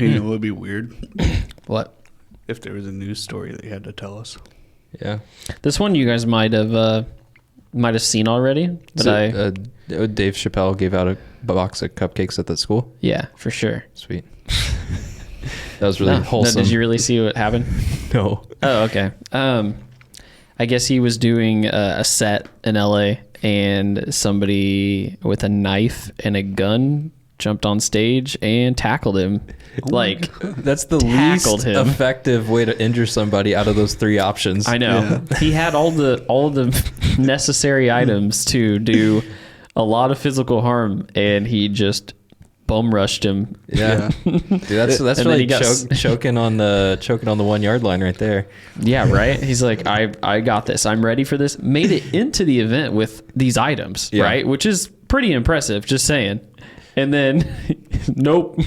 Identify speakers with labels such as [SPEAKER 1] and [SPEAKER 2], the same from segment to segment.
[SPEAKER 1] You know, it would be weird
[SPEAKER 2] What?
[SPEAKER 1] if there was a news story that you had to tell us.
[SPEAKER 3] Yeah.
[SPEAKER 2] This one you guys might have seen already, but
[SPEAKER 3] Dave Chappelle gave out a box of cupcakes at the school.
[SPEAKER 2] yeah, for sure.
[SPEAKER 3] Sweet. That was really wholesome.
[SPEAKER 2] No, did you really see what happened?
[SPEAKER 3] No.
[SPEAKER 2] Oh, okay. I guess he was doing a set in LA, and somebody with a knife and a gun jumped on stage and tackled him.
[SPEAKER 3] That's the least effective way to injure somebody out of those three options.
[SPEAKER 2] I know. Yeah. He had all the necessary items to do a lot of physical harm, and he just bum rushed him.
[SPEAKER 3] Yeah. Dude, that's really choking on the 1 yard line right there.
[SPEAKER 2] Yeah, right. He's like, I got this. I'm ready for this. Made it into the event with these items, right? Which is pretty impressive, just saying. And then, nope,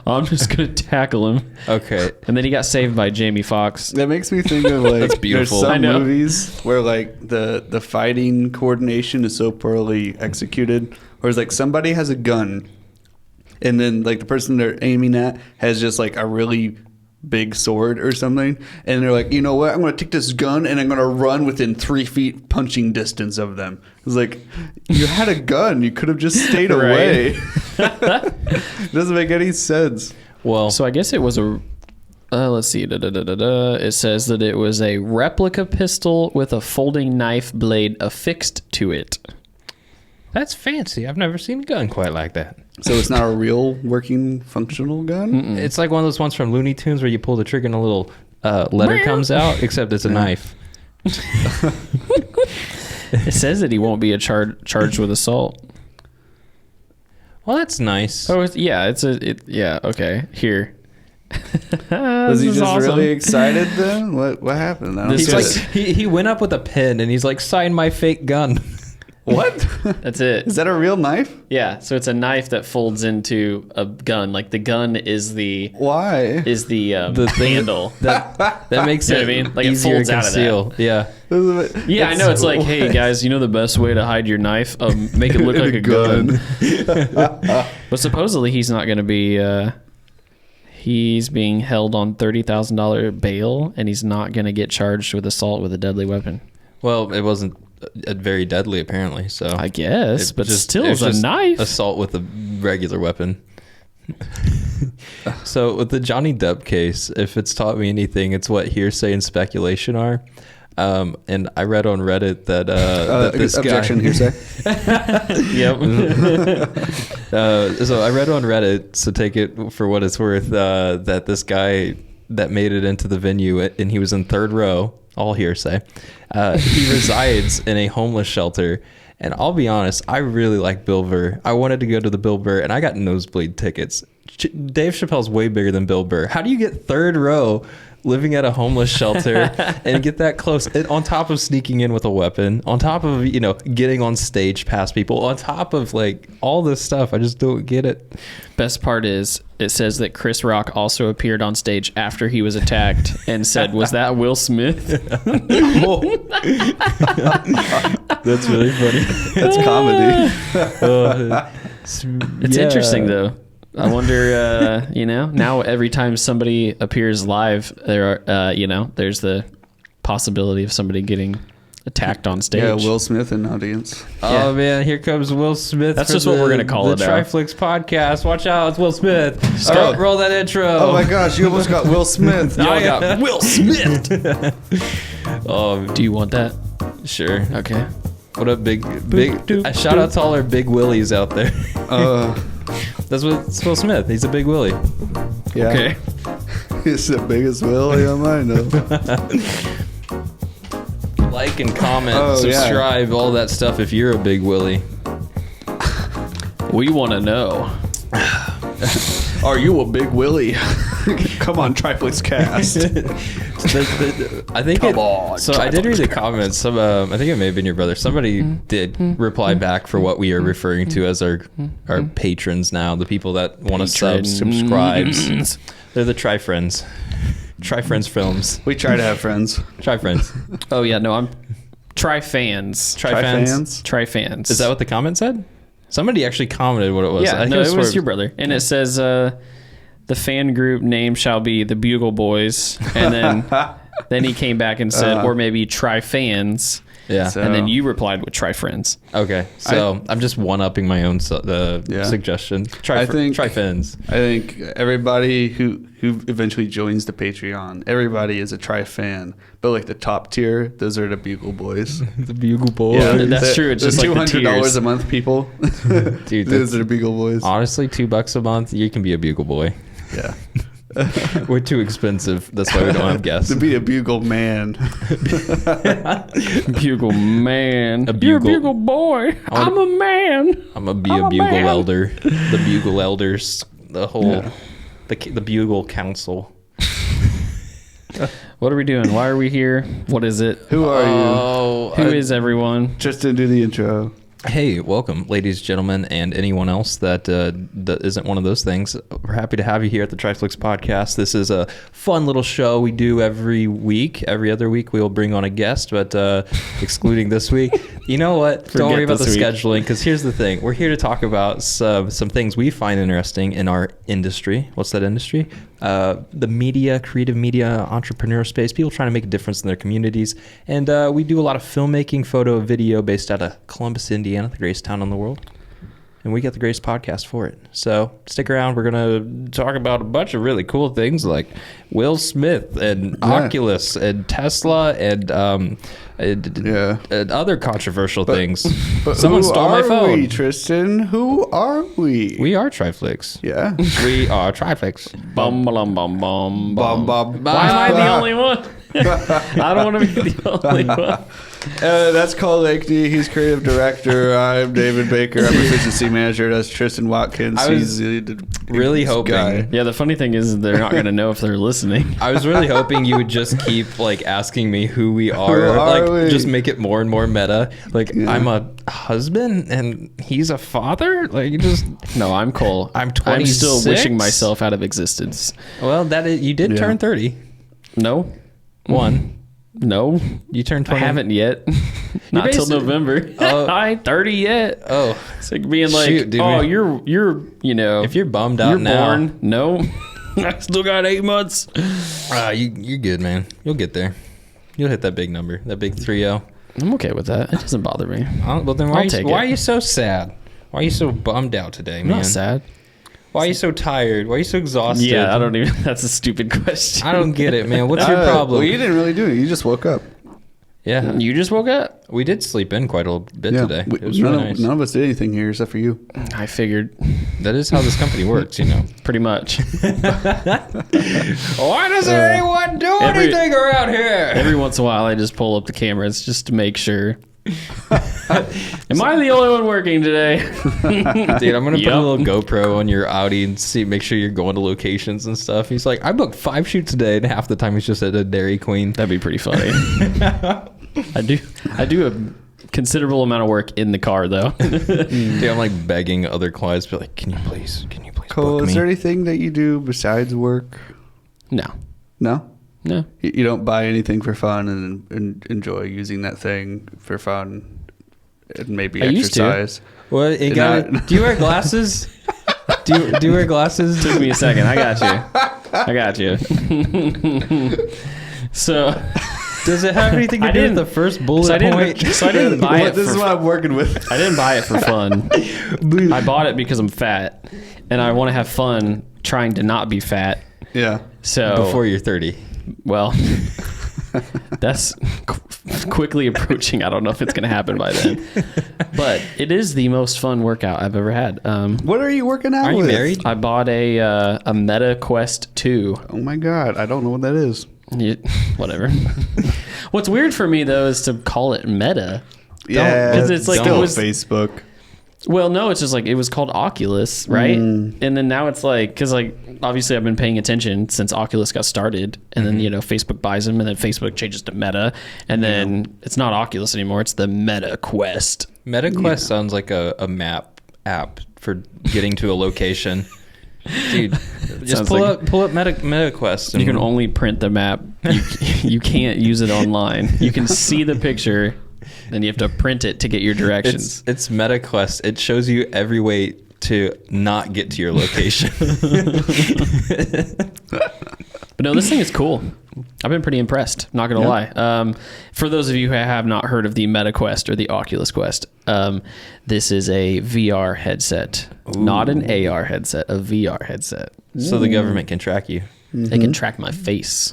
[SPEAKER 2] I'm just going to tackle him.
[SPEAKER 3] Okay.
[SPEAKER 2] And then he got saved by Jamie Foxx.
[SPEAKER 1] That makes me think of like,
[SPEAKER 3] that's beautiful.
[SPEAKER 1] There's some movies where like the fighting coordination is so poorly executed. Whereas like somebody has a gun and then like the person they're aiming at has just like a really big sword or something. And they're like, you know what? I'm going to take this gun and I'm going to run within 3 feet punching distance of them. It's like, you had a gun. You could have just stayed away. Doesn't make any sense.
[SPEAKER 2] Well, so I guess it was a, let's see. It says that it was a replica pistol with a folding knife blade affixed to it.
[SPEAKER 3] That's fancy. I've never seen a gun quite like that.
[SPEAKER 1] So it's not a real working functional gun?
[SPEAKER 3] Mm-mm. It's like one of those ones from Looney Tunes where you pull the trigger and a little letter comes out, except it's a knife.
[SPEAKER 2] It says that he won't be charged with assault.
[SPEAKER 3] Well, that's nice.
[SPEAKER 2] Oh, yeah, okay. Here.
[SPEAKER 1] Was he just really excited then? What happened?
[SPEAKER 3] He's like, he went up with a pen and he's like, sign my fake gun.
[SPEAKER 1] What?
[SPEAKER 2] That's it.
[SPEAKER 1] Is that a real knife?
[SPEAKER 2] Yeah, so it's a knife that folds into a gun. Like the gun is the
[SPEAKER 3] the
[SPEAKER 2] handle.
[SPEAKER 3] That makes it,
[SPEAKER 2] I mean? Like
[SPEAKER 3] easier
[SPEAKER 2] it folds
[SPEAKER 3] to
[SPEAKER 2] out of
[SPEAKER 3] conceal.
[SPEAKER 2] that.
[SPEAKER 3] Yeah.
[SPEAKER 2] Yeah, I know. It's like, hey guys, you know the best way to hide your knife? Make it look like a gun. But supposedly he's not going to be. He's being held on $30,000 bail, and he's not going to get charged with assault with a deadly weapon.
[SPEAKER 3] Well, it wasn't very deadly apparently, so
[SPEAKER 2] I guess, but still is a knife.
[SPEAKER 3] Assault with a regular weapon. So with the Johnny Depp case, if it's taught me anything, it's what hearsay and speculation are. And I read on Reddit that this
[SPEAKER 1] objection, hearsay.
[SPEAKER 2] Yep.
[SPEAKER 3] So I read on Reddit, so take it for what it's worth, that this guy that made it into the venue and he was in third row, all hearsay. He resides in a homeless shelter. And I'll be honest, I really like Bill Burr. I wanted to go to the Bill Burr, and I got nosebleed tickets. Dave Chappelle's way bigger than Bill Burr. How do you get third row living at a homeless shelter and get that close? And on top of sneaking in with a weapon, on top of, getting on stage past people, on top of like all this stuff, I just don't get it.
[SPEAKER 2] Best part is it says that Chris Rock also appeared on stage after he was attacked and said, "Was that Will Smith?"
[SPEAKER 3] That's really funny.
[SPEAKER 1] That's comedy.
[SPEAKER 2] It's interesting though. I wonder, now every time somebody appears live, there are, there's the possibility of somebody getting attacked on stage.
[SPEAKER 1] Yeah, Will Smith in audience.
[SPEAKER 3] Oh man, here comes Will Smith.
[SPEAKER 2] That's just what we're gonna call it.
[SPEAKER 3] The TRIFLIX podcast. Watch out, it's Will Smith. Roll that intro.
[SPEAKER 1] Oh my gosh, you almost got Will Smith.
[SPEAKER 2] Y'all got Will Smith. Do you want that?
[SPEAKER 3] Sure.
[SPEAKER 2] Okay.
[SPEAKER 3] What up, big? Shout out to all our big willies out there. That's Will Smith. He's a big willie.
[SPEAKER 1] Yeah.
[SPEAKER 2] Okay.
[SPEAKER 1] He's the biggest willie I might know.
[SPEAKER 3] Like and comment, subscribe, all that stuff if you're a big willie.
[SPEAKER 2] We want to know.
[SPEAKER 1] Are you a big willie? Come on, TRIFLIX cast.
[SPEAKER 3] I think I did read the comments. I think it may have been your brother. Somebody did reply back for what we are referring to as our patrons now, the people that want to subscribe. They're the Tri-Friends. Tri-Friends films.
[SPEAKER 1] We try to have friends.
[SPEAKER 3] Tri-Friends.
[SPEAKER 2] Oh yeah, no, I'm Tri-Fans.
[SPEAKER 3] Tri-Fans?
[SPEAKER 2] Tri-Fans.
[SPEAKER 3] Is that what the comment said? Somebody actually commented what it was.
[SPEAKER 2] Yeah, it was your brother. And it says, the fan group name shall be the Bugle Boys, and then he came back and said, or maybe Try Fans.
[SPEAKER 3] Yeah.
[SPEAKER 2] And then you replied with Try Friends.
[SPEAKER 3] Okay. So I'm just one-upping my own suggestion. Try Fins.
[SPEAKER 1] I think everybody who eventually joins the Patreon, everybody is a Try fan. But like the top tier, those are the Bugle Boys.
[SPEAKER 3] The Bugle Boys.
[SPEAKER 1] Yeah,
[SPEAKER 2] That's true. It's just like the
[SPEAKER 1] $200 a month people.
[SPEAKER 3] Dude,
[SPEAKER 1] those are the Bugle Boys.
[SPEAKER 3] Honestly, $2 a month, you can be a Bugle Boy.
[SPEAKER 1] Yeah.
[SPEAKER 3] We're too expensive. That's why we don't have guests.
[SPEAKER 1] To be a Bugle man.
[SPEAKER 2] Bugle man. You're a Bugle boy. I'm a man.
[SPEAKER 3] I'm going to be a Bugle
[SPEAKER 2] man.
[SPEAKER 3] elder. The Bugle elders. The whole... The Bugle Council.
[SPEAKER 2] What are we doing? Why are we here? What is it?
[SPEAKER 1] Who are you?
[SPEAKER 2] Who is everyone?
[SPEAKER 1] Tristan, do the intro.
[SPEAKER 3] Hey, welcome, ladies, gentlemen, and anyone else that isn't one of those things. We're happy to have you here at the TRIFLIX podcast. This is a fun little show we do every week. Every other week, we will bring on a guest, but excluding this week. You know what? Don't worry about the scheduling, because here's the thing. We're here to talk about some things we find interesting in our industry. What's that industry? The media, creative media, entrepreneur space, people trying to make a difference in their communities. And we do a lot of filmmaking, photo, video based out of Columbus, Indiana, the greatest town in the world. And we got the greatest podcast for it. So stick around. We're going to talk about a bunch of really cool things like Will Smith and Oculus and Tesla and other controversial things.
[SPEAKER 1] But
[SPEAKER 3] someone stole my phone.
[SPEAKER 1] Who are we, Tristan? Who are we?
[SPEAKER 3] We are TRIFLIX.
[SPEAKER 1] Yeah.
[SPEAKER 3] We are TRIFLIX.
[SPEAKER 2] Bum, bum, bum, bum,
[SPEAKER 1] Bum, bum.
[SPEAKER 2] Why am I the only one? I don't want to be the only one.
[SPEAKER 1] That's Cole Lakeney. He's creative director. I'm David Baker. I'm efficiency manager. That's Tristan Watkins.
[SPEAKER 3] I was really hoping.
[SPEAKER 1] Guy.
[SPEAKER 2] Yeah, the funny thing is they're not going to know if they're listening.
[SPEAKER 3] I was really hoping you would just keep like asking me who we are.
[SPEAKER 1] Who are
[SPEAKER 3] like
[SPEAKER 1] we?
[SPEAKER 3] Just make it more and more meta. Like I'm a husband and he's a father. Like you just
[SPEAKER 2] No, I'm Cole.
[SPEAKER 3] I'm
[SPEAKER 2] I'm still
[SPEAKER 3] 26?
[SPEAKER 2] wishing myself out of existence.
[SPEAKER 3] well that is you did turn 30.
[SPEAKER 2] No.
[SPEAKER 3] One.
[SPEAKER 2] No.
[SPEAKER 3] You turned 20.
[SPEAKER 2] I haven't yet. Not till November. I ain't 30 yet.
[SPEAKER 3] Oh.
[SPEAKER 2] It's like being like,
[SPEAKER 3] Shoot, dude,
[SPEAKER 2] oh,
[SPEAKER 3] man.
[SPEAKER 2] you're you know.
[SPEAKER 3] If you're bummed out
[SPEAKER 2] you're
[SPEAKER 3] now.
[SPEAKER 2] born. No. I still got 8 months.
[SPEAKER 3] You're good, man. You'll get there. You'll hit that big number. That big 3-0.
[SPEAKER 2] I'm okay with that. It doesn't bother me.
[SPEAKER 3] Well then
[SPEAKER 2] I'll take
[SPEAKER 3] why
[SPEAKER 2] it.
[SPEAKER 3] are you so sad? Why are you so bummed out today,
[SPEAKER 2] I'm
[SPEAKER 3] man?
[SPEAKER 2] not sad.
[SPEAKER 3] Why are you so tired? Why are you so exhausted?
[SPEAKER 2] Yeah, I don't even. That's a stupid question.
[SPEAKER 3] I don't get it, man. What's your problem?
[SPEAKER 1] Well, you didn't really do it. You just woke up.
[SPEAKER 3] Yeah,
[SPEAKER 2] You just woke up?
[SPEAKER 3] we did sleep in quite a bit today. It was
[SPEAKER 1] none,
[SPEAKER 3] really nice.
[SPEAKER 1] none of us did anything here except for you.
[SPEAKER 2] I figured
[SPEAKER 3] That is how this company works, you know.
[SPEAKER 2] pretty much.
[SPEAKER 3] Why doesn't anyone do anything around here?
[SPEAKER 2] Every once in a while, I just pull up the cameras just to make sure. Am I the only one working today?
[SPEAKER 3] Dude, I'm gonna put
[SPEAKER 2] Yep.
[SPEAKER 3] a little GoPro on your Audi and make sure you're going to locations and stuff. He's like, I booked 5 shoots today, and half the time he's just at a Dairy Queen.
[SPEAKER 2] That'd be pretty funny. I do a considerable amount of work in the car though.
[SPEAKER 3] Dude, I'm like begging other clients, be like, can you please
[SPEAKER 1] Cole,
[SPEAKER 3] book me?
[SPEAKER 1] is there anything that you do besides work?
[SPEAKER 2] No.
[SPEAKER 1] No?
[SPEAKER 2] No.
[SPEAKER 1] You don't buy anything for fun and enjoy using that thing for fun and maybe
[SPEAKER 2] I used to.
[SPEAKER 1] exercise?
[SPEAKER 3] Well, you got
[SPEAKER 1] Not-
[SPEAKER 3] do you wear glasses? do you wear glasses?
[SPEAKER 2] Took me a second. I got you. So
[SPEAKER 3] Does it have anything to
[SPEAKER 2] I
[SPEAKER 3] do with
[SPEAKER 2] didn't-
[SPEAKER 3] the first bullet
[SPEAKER 2] so I
[SPEAKER 3] point?
[SPEAKER 2] didn't buy it.
[SPEAKER 1] This is
[SPEAKER 2] For,
[SPEAKER 1] what I'm working with.
[SPEAKER 2] I didn't buy it for fun. I bought it because I'm fat, and I want to have fun trying to not be fat.
[SPEAKER 1] Yeah.
[SPEAKER 2] So
[SPEAKER 3] Before you're 30.
[SPEAKER 2] well, that's quickly approaching. I don't know if it's going to happen by then, but it is the most fun workout I've ever had.
[SPEAKER 1] What are you working out
[SPEAKER 3] Are you
[SPEAKER 1] with?
[SPEAKER 3] married?
[SPEAKER 2] I bought a Meta Quest 2.
[SPEAKER 1] Oh my God. I don't know what that is.
[SPEAKER 2] Whatever. What's weird for me though is to call it Meta.
[SPEAKER 1] Yeah.
[SPEAKER 2] 'cause it's like it
[SPEAKER 1] still
[SPEAKER 2] was-
[SPEAKER 1] Facebook.
[SPEAKER 2] Well, no, it's just like it was called Oculus, right? And then now it's like, because like obviously I've been paying attention since Oculus got started, and then Facebook buys them, and then Facebook changes to Meta, and then it's not Oculus anymore; it's the Meta Quest.
[SPEAKER 3] MetaQuest sounds like a map app for getting to a location. Dude, just
[SPEAKER 2] Sounds
[SPEAKER 3] pull
[SPEAKER 2] like-
[SPEAKER 3] up MetaQuest. And
[SPEAKER 2] You can only print the map; you can't use it online. You can see the picture, then you have to print it to get your directions.
[SPEAKER 3] It's MetaQuest. It shows you every way to not get to your location.
[SPEAKER 2] But no, this thing is cool. I've been pretty impressed, not gonna lie. For those of you who have not heard of the Meta Quest or the Oculus Quest, this is a VR headset. Ooh. Not an AR headset, a VR headset.
[SPEAKER 3] So the government can track you.
[SPEAKER 2] They can track my face.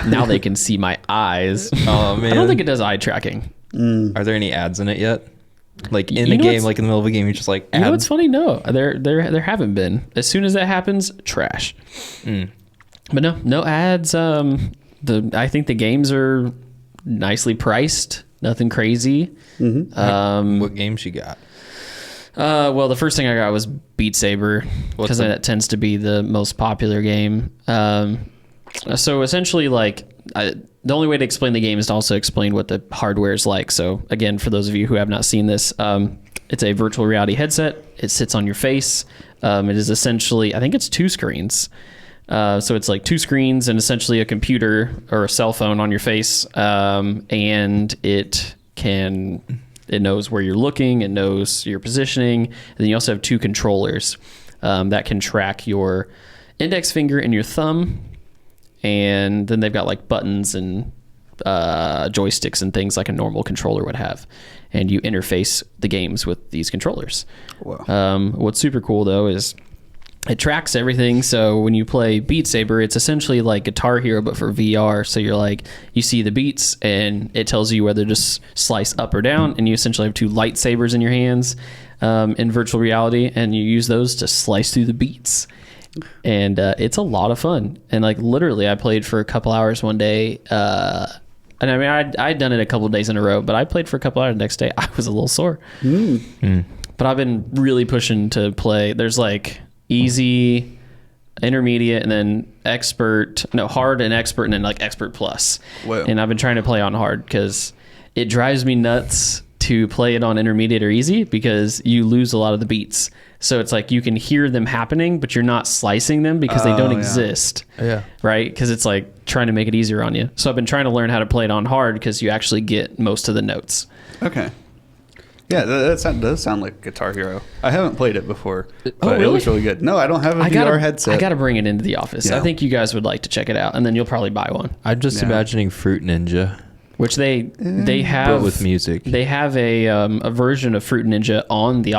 [SPEAKER 2] Now they can see my eyes.
[SPEAKER 3] Oh man,
[SPEAKER 2] I don't think it does eye tracking.
[SPEAKER 3] Are there any ads in it yet? Like in the game, like in the middle of a game, you're just like,
[SPEAKER 2] you know what's funny? No, there haven't been. As soon as that happens, trash. But no ads. I think the games are nicely priced. Nothing crazy.
[SPEAKER 3] What games you got?
[SPEAKER 2] Well, the first thing I got was Beat Saber because that tends to be the most popular game. So essentially, like, the only way to explain the game is to also explain what the hardware is like. So again, for those of you who have not seen this, it's a virtual reality headset. It sits on your face. It is essentially, I think it's 2 screens. So it's like 2 screens and essentially a computer or a cell phone on your face. And it knows where you're looking. It knows your positioning. And then you also have 2 controllers that can track your index finger and your thumb. And then they've got like buttons and joysticks and things like a normal controller would have. And you interface the games with these controllers. Wow. What's super cool though is it tracks everything. So when you play Beat Saber, it's essentially like Guitar Hero, but for VR. So you're like, you see the beats and it tells you whether to slice up or down. And you essentially have 2 lightsabers in your hands in virtual reality. And you use those to slice through the beats. And it's a lot of fun. And like literally I played for a couple hours one day. And I mean, I'd done it a couple of days in a row, but I played for a couple hours the next day. I was a little sore. But I've been really pushing to play. There's like easy, intermediate, and then hard and expert, and then like expert plus. Whoa. And I've been trying to play on hard because it drives me nuts to play it on intermediate or easy because you lose a lot of the beats. So it's like you can hear them happening, but you're not slicing them because they don't exist. Yeah. Right? Because it's like trying to make it easier on you. So I've been trying to learn how to play it on hard because you actually get most of the notes.
[SPEAKER 1] Okay. Yeah, that does sound like Guitar Hero. I haven't played it before, but
[SPEAKER 2] really?
[SPEAKER 1] It looks really good. No, I don't have a VR headset.
[SPEAKER 2] I got to bring it into the office. Yeah. I think you guys would like to check it out, and then you'll probably buy one.
[SPEAKER 3] I'm just imagining Fruit Ninja.
[SPEAKER 2] Which they have,
[SPEAKER 3] but with music.
[SPEAKER 2] They have a version of Fruit Ninja on the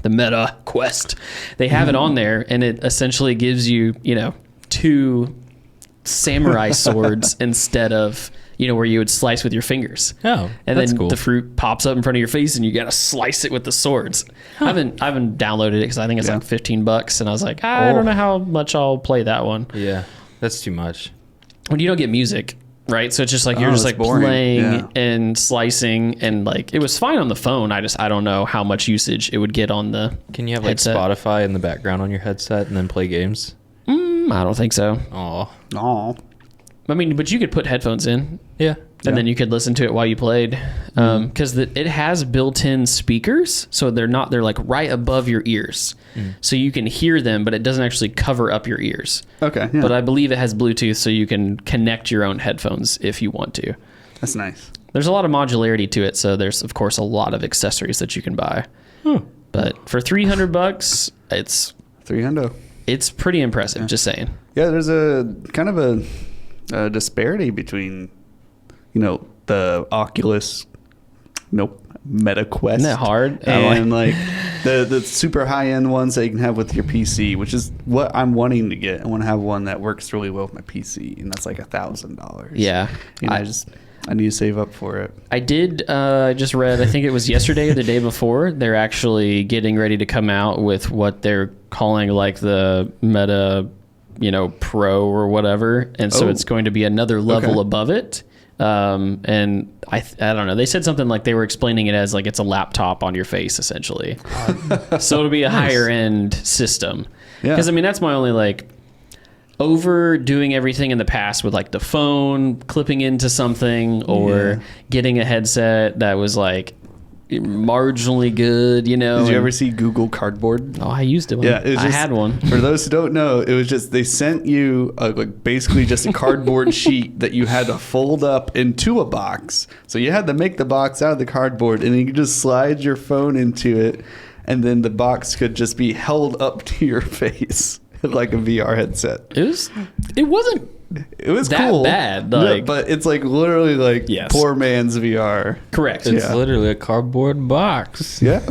[SPEAKER 2] the Meta Quest. They have it on there, and it essentially gives you 2 samurai swords instead of where you would slice with your fingers.
[SPEAKER 3] Oh,
[SPEAKER 2] and
[SPEAKER 3] that's
[SPEAKER 2] then
[SPEAKER 3] cool.
[SPEAKER 2] The fruit pops up in front of your face, and you got to slice it with the swords. Huh. I haven't downloaded it because I think it's like $15, and I was like, I don't know how much I'll play that one.
[SPEAKER 3] Yeah, that's too much.
[SPEAKER 2] When you don't get music. Right, so it's just like you're just like boring. Playing and slicing, and like it was fine on the phone. I don't know how much usage it would get on the.
[SPEAKER 3] Can you have headset? Like Spotify in the background on your headset and then play games?
[SPEAKER 2] I don't think so.
[SPEAKER 3] Aw.
[SPEAKER 2] I mean, but you could put headphones in.
[SPEAKER 3] Yeah.
[SPEAKER 2] And then you could listen to it while you played, because it has built-in speakers, so they're like right above your ears, so you can hear them, but it doesn't actually cover up your ears.
[SPEAKER 1] Okay. Yeah.
[SPEAKER 2] But I believe it has Bluetooth, so you can connect your own headphones if you want to.
[SPEAKER 1] That's nice.
[SPEAKER 2] There's a lot of modularity to it, so there's of course a lot of accessories that you can buy. But for $300, it's
[SPEAKER 1] $300.
[SPEAKER 2] It's pretty impressive. Yeah. Just saying.
[SPEAKER 1] Yeah, there's a kind of a disparity between. The Oculus, Meta Quest.
[SPEAKER 2] Isn't that hard?
[SPEAKER 1] And like the super high end ones that you can have with your PC, which is what I'm wanting to get. I want to have one that works really well with my PC, and that's like $1,000.
[SPEAKER 2] Yeah,
[SPEAKER 1] I need to save up for it.
[SPEAKER 2] I did. Just read. I think it was yesterday or the day before. They're actually getting ready to come out with what they're calling like the Meta, Pro or whatever, and so it's going to be another level above it. And I don't know. They said something like they were explaining it as like it's a laptop on your face essentially. So it'll be a higher end system. Because I mean that's my only like overdoing everything in the past with like the phone clipping into something or getting a headset that was like marginally good, you know.
[SPEAKER 1] Did you ever see Google Cardboard?
[SPEAKER 2] Oh, I used it.
[SPEAKER 1] Yeah,
[SPEAKER 2] I had one.
[SPEAKER 1] For those who don't know, it was just they sent you like basically just a cardboard sheet that you had to fold up into a box. So you had to make the box out of the cardboard, and you could just slide your phone into it, and then the box could just be held up to your face like a VR headset.
[SPEAKER 2] It wasn't.
[SPEAKER 1] It was
[SPEAKER 2] that
[SPEAKER 1] cool.
[SPEAKER 2] bad,
[SPEAKER 1] No,
[SPEAKER 2] like-
[SPEAKER 1] but it's like literally like
[SPEAKER 2] Yes.
[SPEAKER 1] poor man's VR.
[SPEAKER 2] Correct.
[SPEAKER 3] It's
[SPEAKER 1] Yeah.
[SPEAKER 3] literally a cardboard box.
[SPEAKER 1] Yeah.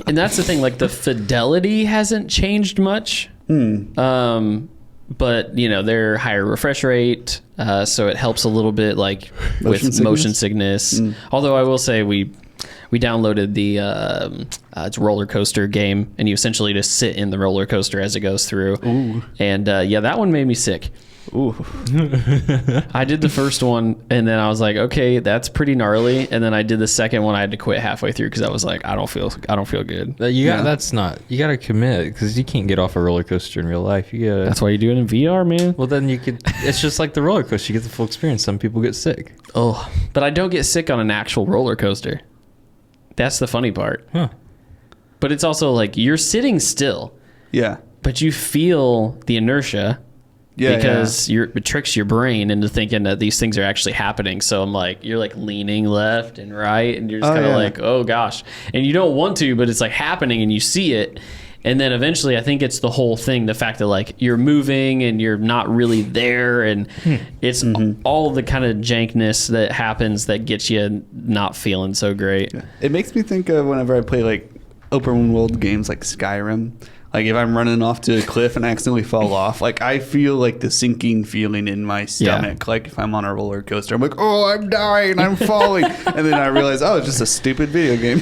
[SPEAKER 2] And that's the thing. Like the fidelity hasn't changed much. But you know they're higher refresh rate, so it helps a little bit. Like with motion sickness. Although I will say we downloaded the it's a roller coaster game, and you essentially just sit in the roller coaster as it goes through. Ooh. And yeah, that one made me sick.
[SPEAKER 1] Ooh.
[SPEAKER 2] I did the first one, and then I was like, okay, that's pretty gnarly. And then I did the second one. I had to quit halfway through because I was like, I don't feel good.
[SPEAKER 3] You gotta commit, because you can't get off a roller coaster in real life.
[SPEAKER 2] That's why you do it in VR, man.
[SPEAKER 3] Well, then it's just like the roller coaster. You get the full experience. Some people get sick.
[SPEAKER 2] Oh, but I don't get sick on an actual roller coaster. That's the funny part.
[SPEAKER 3] Huh.
[SPEAKER 2] But it's also like you're sitting still,
[SPEAKER 1] Yeah.
[SPEAKER 2] but you feel the inertia.
[SPEAKER 1] Yeah.
[SPEAKER 2] Because it tricks your brain into thinking that these things are actually happening. So I'm like, you're like leaning left and right, and you're just kind of like, oh gosh. And you don't want to, but it's like happening and you see it. And then eventually I think it's the whole thing, the fact that like you're moving and you're not really there. And it's all the kind of jankness that happens that gets you not feeling so great.
[SPEAKER 1] Yeah. It makes me think of whenever I play like open world games like Skyrim. Like if I'm running off to a cliff and I accidentally fall off, like I feel like the sinking feeling in my stomach.
[SPEAKER 2] Yeah.
[SPEAKER 1] Like if I'm on a roller coaster, I'm like, oh, I'm dying, I'm falling. And then I realize, oh, it's just a stupid video game.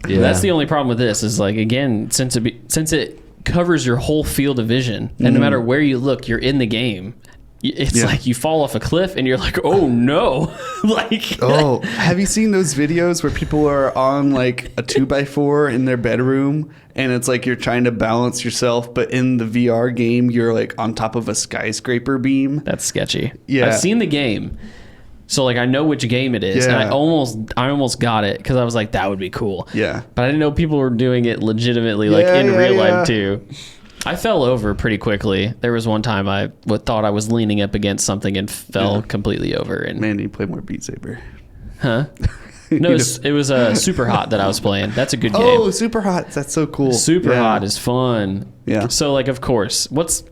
[SPEAKER 3] Yeah.
[SPEAKER 2] That's the only problem with this is like, again, since it covers your whole field of vision, and no matter where you look, you're in the game. It's like you fall off a cliff and you're like, oh no. Like,
[SPEAKER 1] oh, have you seen those videos where people are on like a 2x4 in their bedroom and it's like you're trying to balance yourself, but in the VR game, you're like on top of a skyscraper beam?
[SPEAKER 2] that's sketchy.
[SPEAKER 1] Yeah.
[SPEAKER 2] I've seen the game. So like I know which game it is, and I almost got it because I was like, that would be cool.
[SPEAKER 1] Yeah.
[SPEAKER 2] But I didn't know people were doing it legitimately, like in real life too. I fell over pretty quickly. There was one time I thought I was leaning up against something and fell completely over. And
[SPEAKER 1] Man, you play more Beat Saber.
[SPEAKER 2] huh? No, it was Super Hot that I was playing. That's a good game.
[SPEAKER 1] Oh, Super Hot. That's so cool.
[SPEAKER 2] Super Hot is fun.
[SPEAKER 1] Yeah.
[SPEAKER 2] So like, of course, what's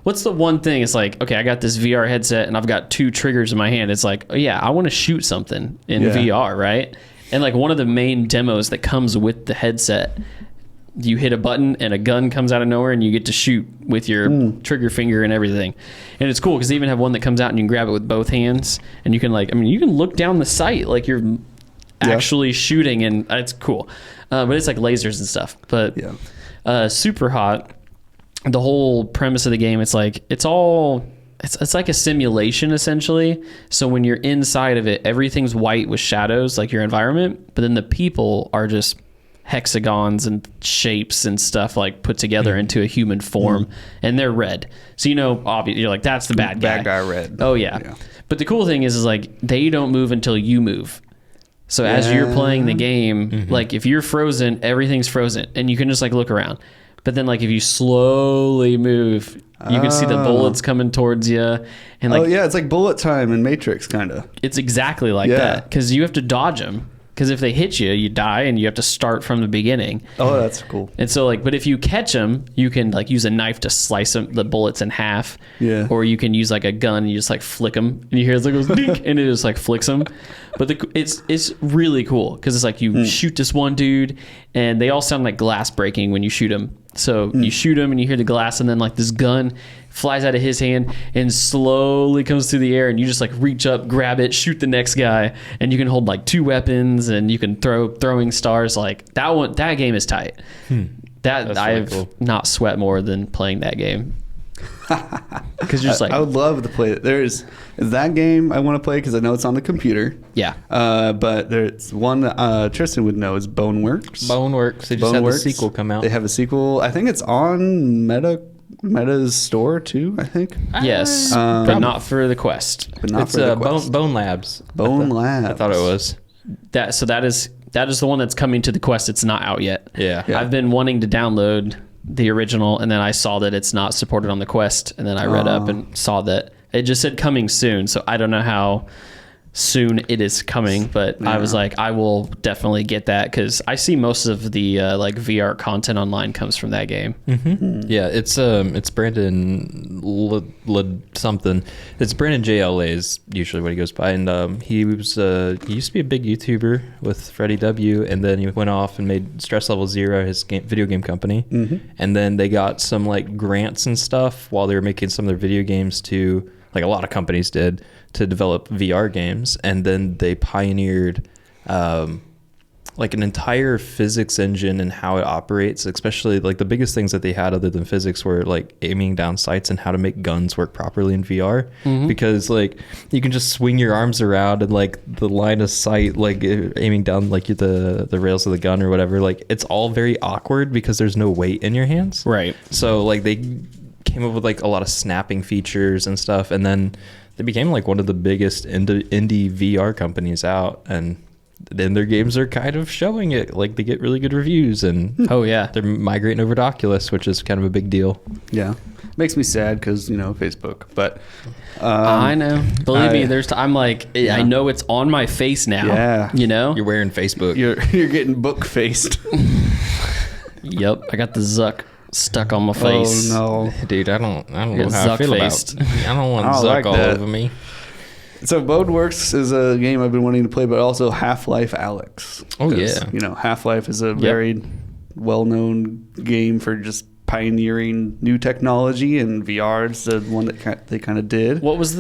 [SPEAKER 2] the one thing? It's like, okay, I got this VR headset and I've got two triggers in my hand. It's like, oh yeah, I want to shoot something in VR, right? And like one of the main demos that comes with the headset, you hit a button and a gun comes out of nowhere and you get to shoot with your trigger finger and everything. And it's cool because they even have one that comes out and you can grab it with both hands and you can you can look down the sight like you're actually shooting, and it's cool. But it's like lasers and stuff. But Super Hot, the whole premise of the game, it's like it's like a simulation essentially. So when you're inside of it, everything's white with shadows, like your environment, but then the people are just hexagons and shapes and stuff like put together into a human form, and they're red. So obviously you're like, that's the bad guy.
[SPEAKER 1] Bad guy red.
[SPEAKER 2] Oh yeah. But the cool thing is like they don't move until you move. So as you're playing the game, like if you're frozen, everything's frozen, and you can just like look around. But then like if you slowly move, you can see the bullets coming towards you, and like
[SPEAKER 1] it's like bullet time in Matrix, kind of.
[SPEAKER 2] it's exactly like that because you have to dodge them. Because if they hit you, you die, and you have to start from the beginning.
[SPEAKER 1] Oh, that's cool.
[SPEAKER 2] And so, like, but if you catch them, you can like use a knife to slice the bullets in half.
[SPEAKER 1] Yeah.
[SPEAKER 2] Or you can use like a gun and you just like flick them, and you hear it goes dink, and it just like flicks them. But it's really cool because it's like you shoot this one dude, and they all sound like glass breaking when you shoot them. So you shoot him, and you hear the glass, and then like this gun flies out of his hand and slowly comes through the air, and you just like reach up, grab it, shoot the next guy, and you can hold like two weapons, and you can throw throwing stars. Like that game is tight. That I've not sweat more than playing that game. Because you're just like,
[SPEAKER 1] I would love to play it. Is that game I want to play because I know it's on the computer.
[SPEAKER 2] yeah.
[SPEAKER 1] But there's one that Tristan would know is Boneworks.
[SPEAKER 3] Boneworks. They just had the sequel come out.
[SPEAKER 1] They have a sequel. I think it's on Meta's store too, I think.
[SPEAKER 2] Yes, but not for the Quest.
[SPEAKER 1] But not
[SPEAKER 3] It's
[SPEAKER 1] for the Quest.
[SPEAKER 3] Bone Labs.
[SPEAKER 1] Bone Labs.
[SPEAKER 3] I thought it was.
[SPEAKER 2] that is the one that's coming to the Quest. It's not out yet.
[SPEAKER 3] Yeah.
[SPEAKER 1] Yeah.
[SPEAKER 2] I've been wanting to download the original, and then I saw that it's not supported on the Quest, and then I read up and saw that it just said coming soon. So I don't know how soon it is coming, but I was like, I will definitely get that because I see most of the like VR content online comes from that game.
[SPEAKER 3] Yeah, it's Brandon something. It's Brandon JLA is usually what he goes by, and he used to be a big YouTuber with Freddie W, and then he went off and made Stress Level Zero, his video game company, and then they got some like grants and stuff while they were making some of their video games to, like a lot of companies did, to develop VR games, and then they pioneered like an entire physics engine and how it operates. Especially like the biggest things that they had other than physics were like aiming down sights and how to make guns work properly in VR, because like you can just swing your arms around and like the line of sight, like aiming down like the rails of the gun or whatever, like it's all very awkward because there's no weight in your hands.
[SPEAKER 2] Right.
[SPEAKER 3] So like they came up with like a lot of snapping features and stuff, and then they became like one of the biggest indie VR companies out, and then their games are kind of showing it. Like they get really good reviews, and
[SPEAKER 2] Oh yeah.
[SPEAKER 3] they're migrating over to Oculus, which is kind of a big deal.
[SPEAKER 1] Yeah. Makes me sad because, Facebook. But
[SPEAKER 2] I know. Believe me, I'm like, I know it's on my face now.
[SPEAKER 1] Yeah.
[SPEAKER 3] You're wearing Facebook.
[SPEAKER 1] you're getting book faced.
[SPEAKER 2] Yep. I got the Zuck stuck on my face.
[SPEAKER 1] Oh, no.
[SPEAKER 3] Dude, I don't know
[SPEAKER 2] Get
[SPEAKER 3] how I feel
[SPEAKER 2] Zuck-faced.
[SPEAKER 3] about. I don't want
[SPEAKER 1] I don't
[SPEAKER 3] Zuck
[SPEAKER 1] like
[SPEAKER 3] all
[SPEAKER 1] that.
[SPEAKER 3] over me.
[SPEAKER 1] So Bodeworks is a game I've been wanting to play, but also Half-Life Alyx.
[SPEAKER 3] Oh,
[SPEAKER 1] 'Cause,
[SPEAKER 3] yeah.
[SPEAKER 1] Half-Life is a very well-known game for just pioneering new technology, and VR is the one that they kind of did.
[SPEAKER 2] What was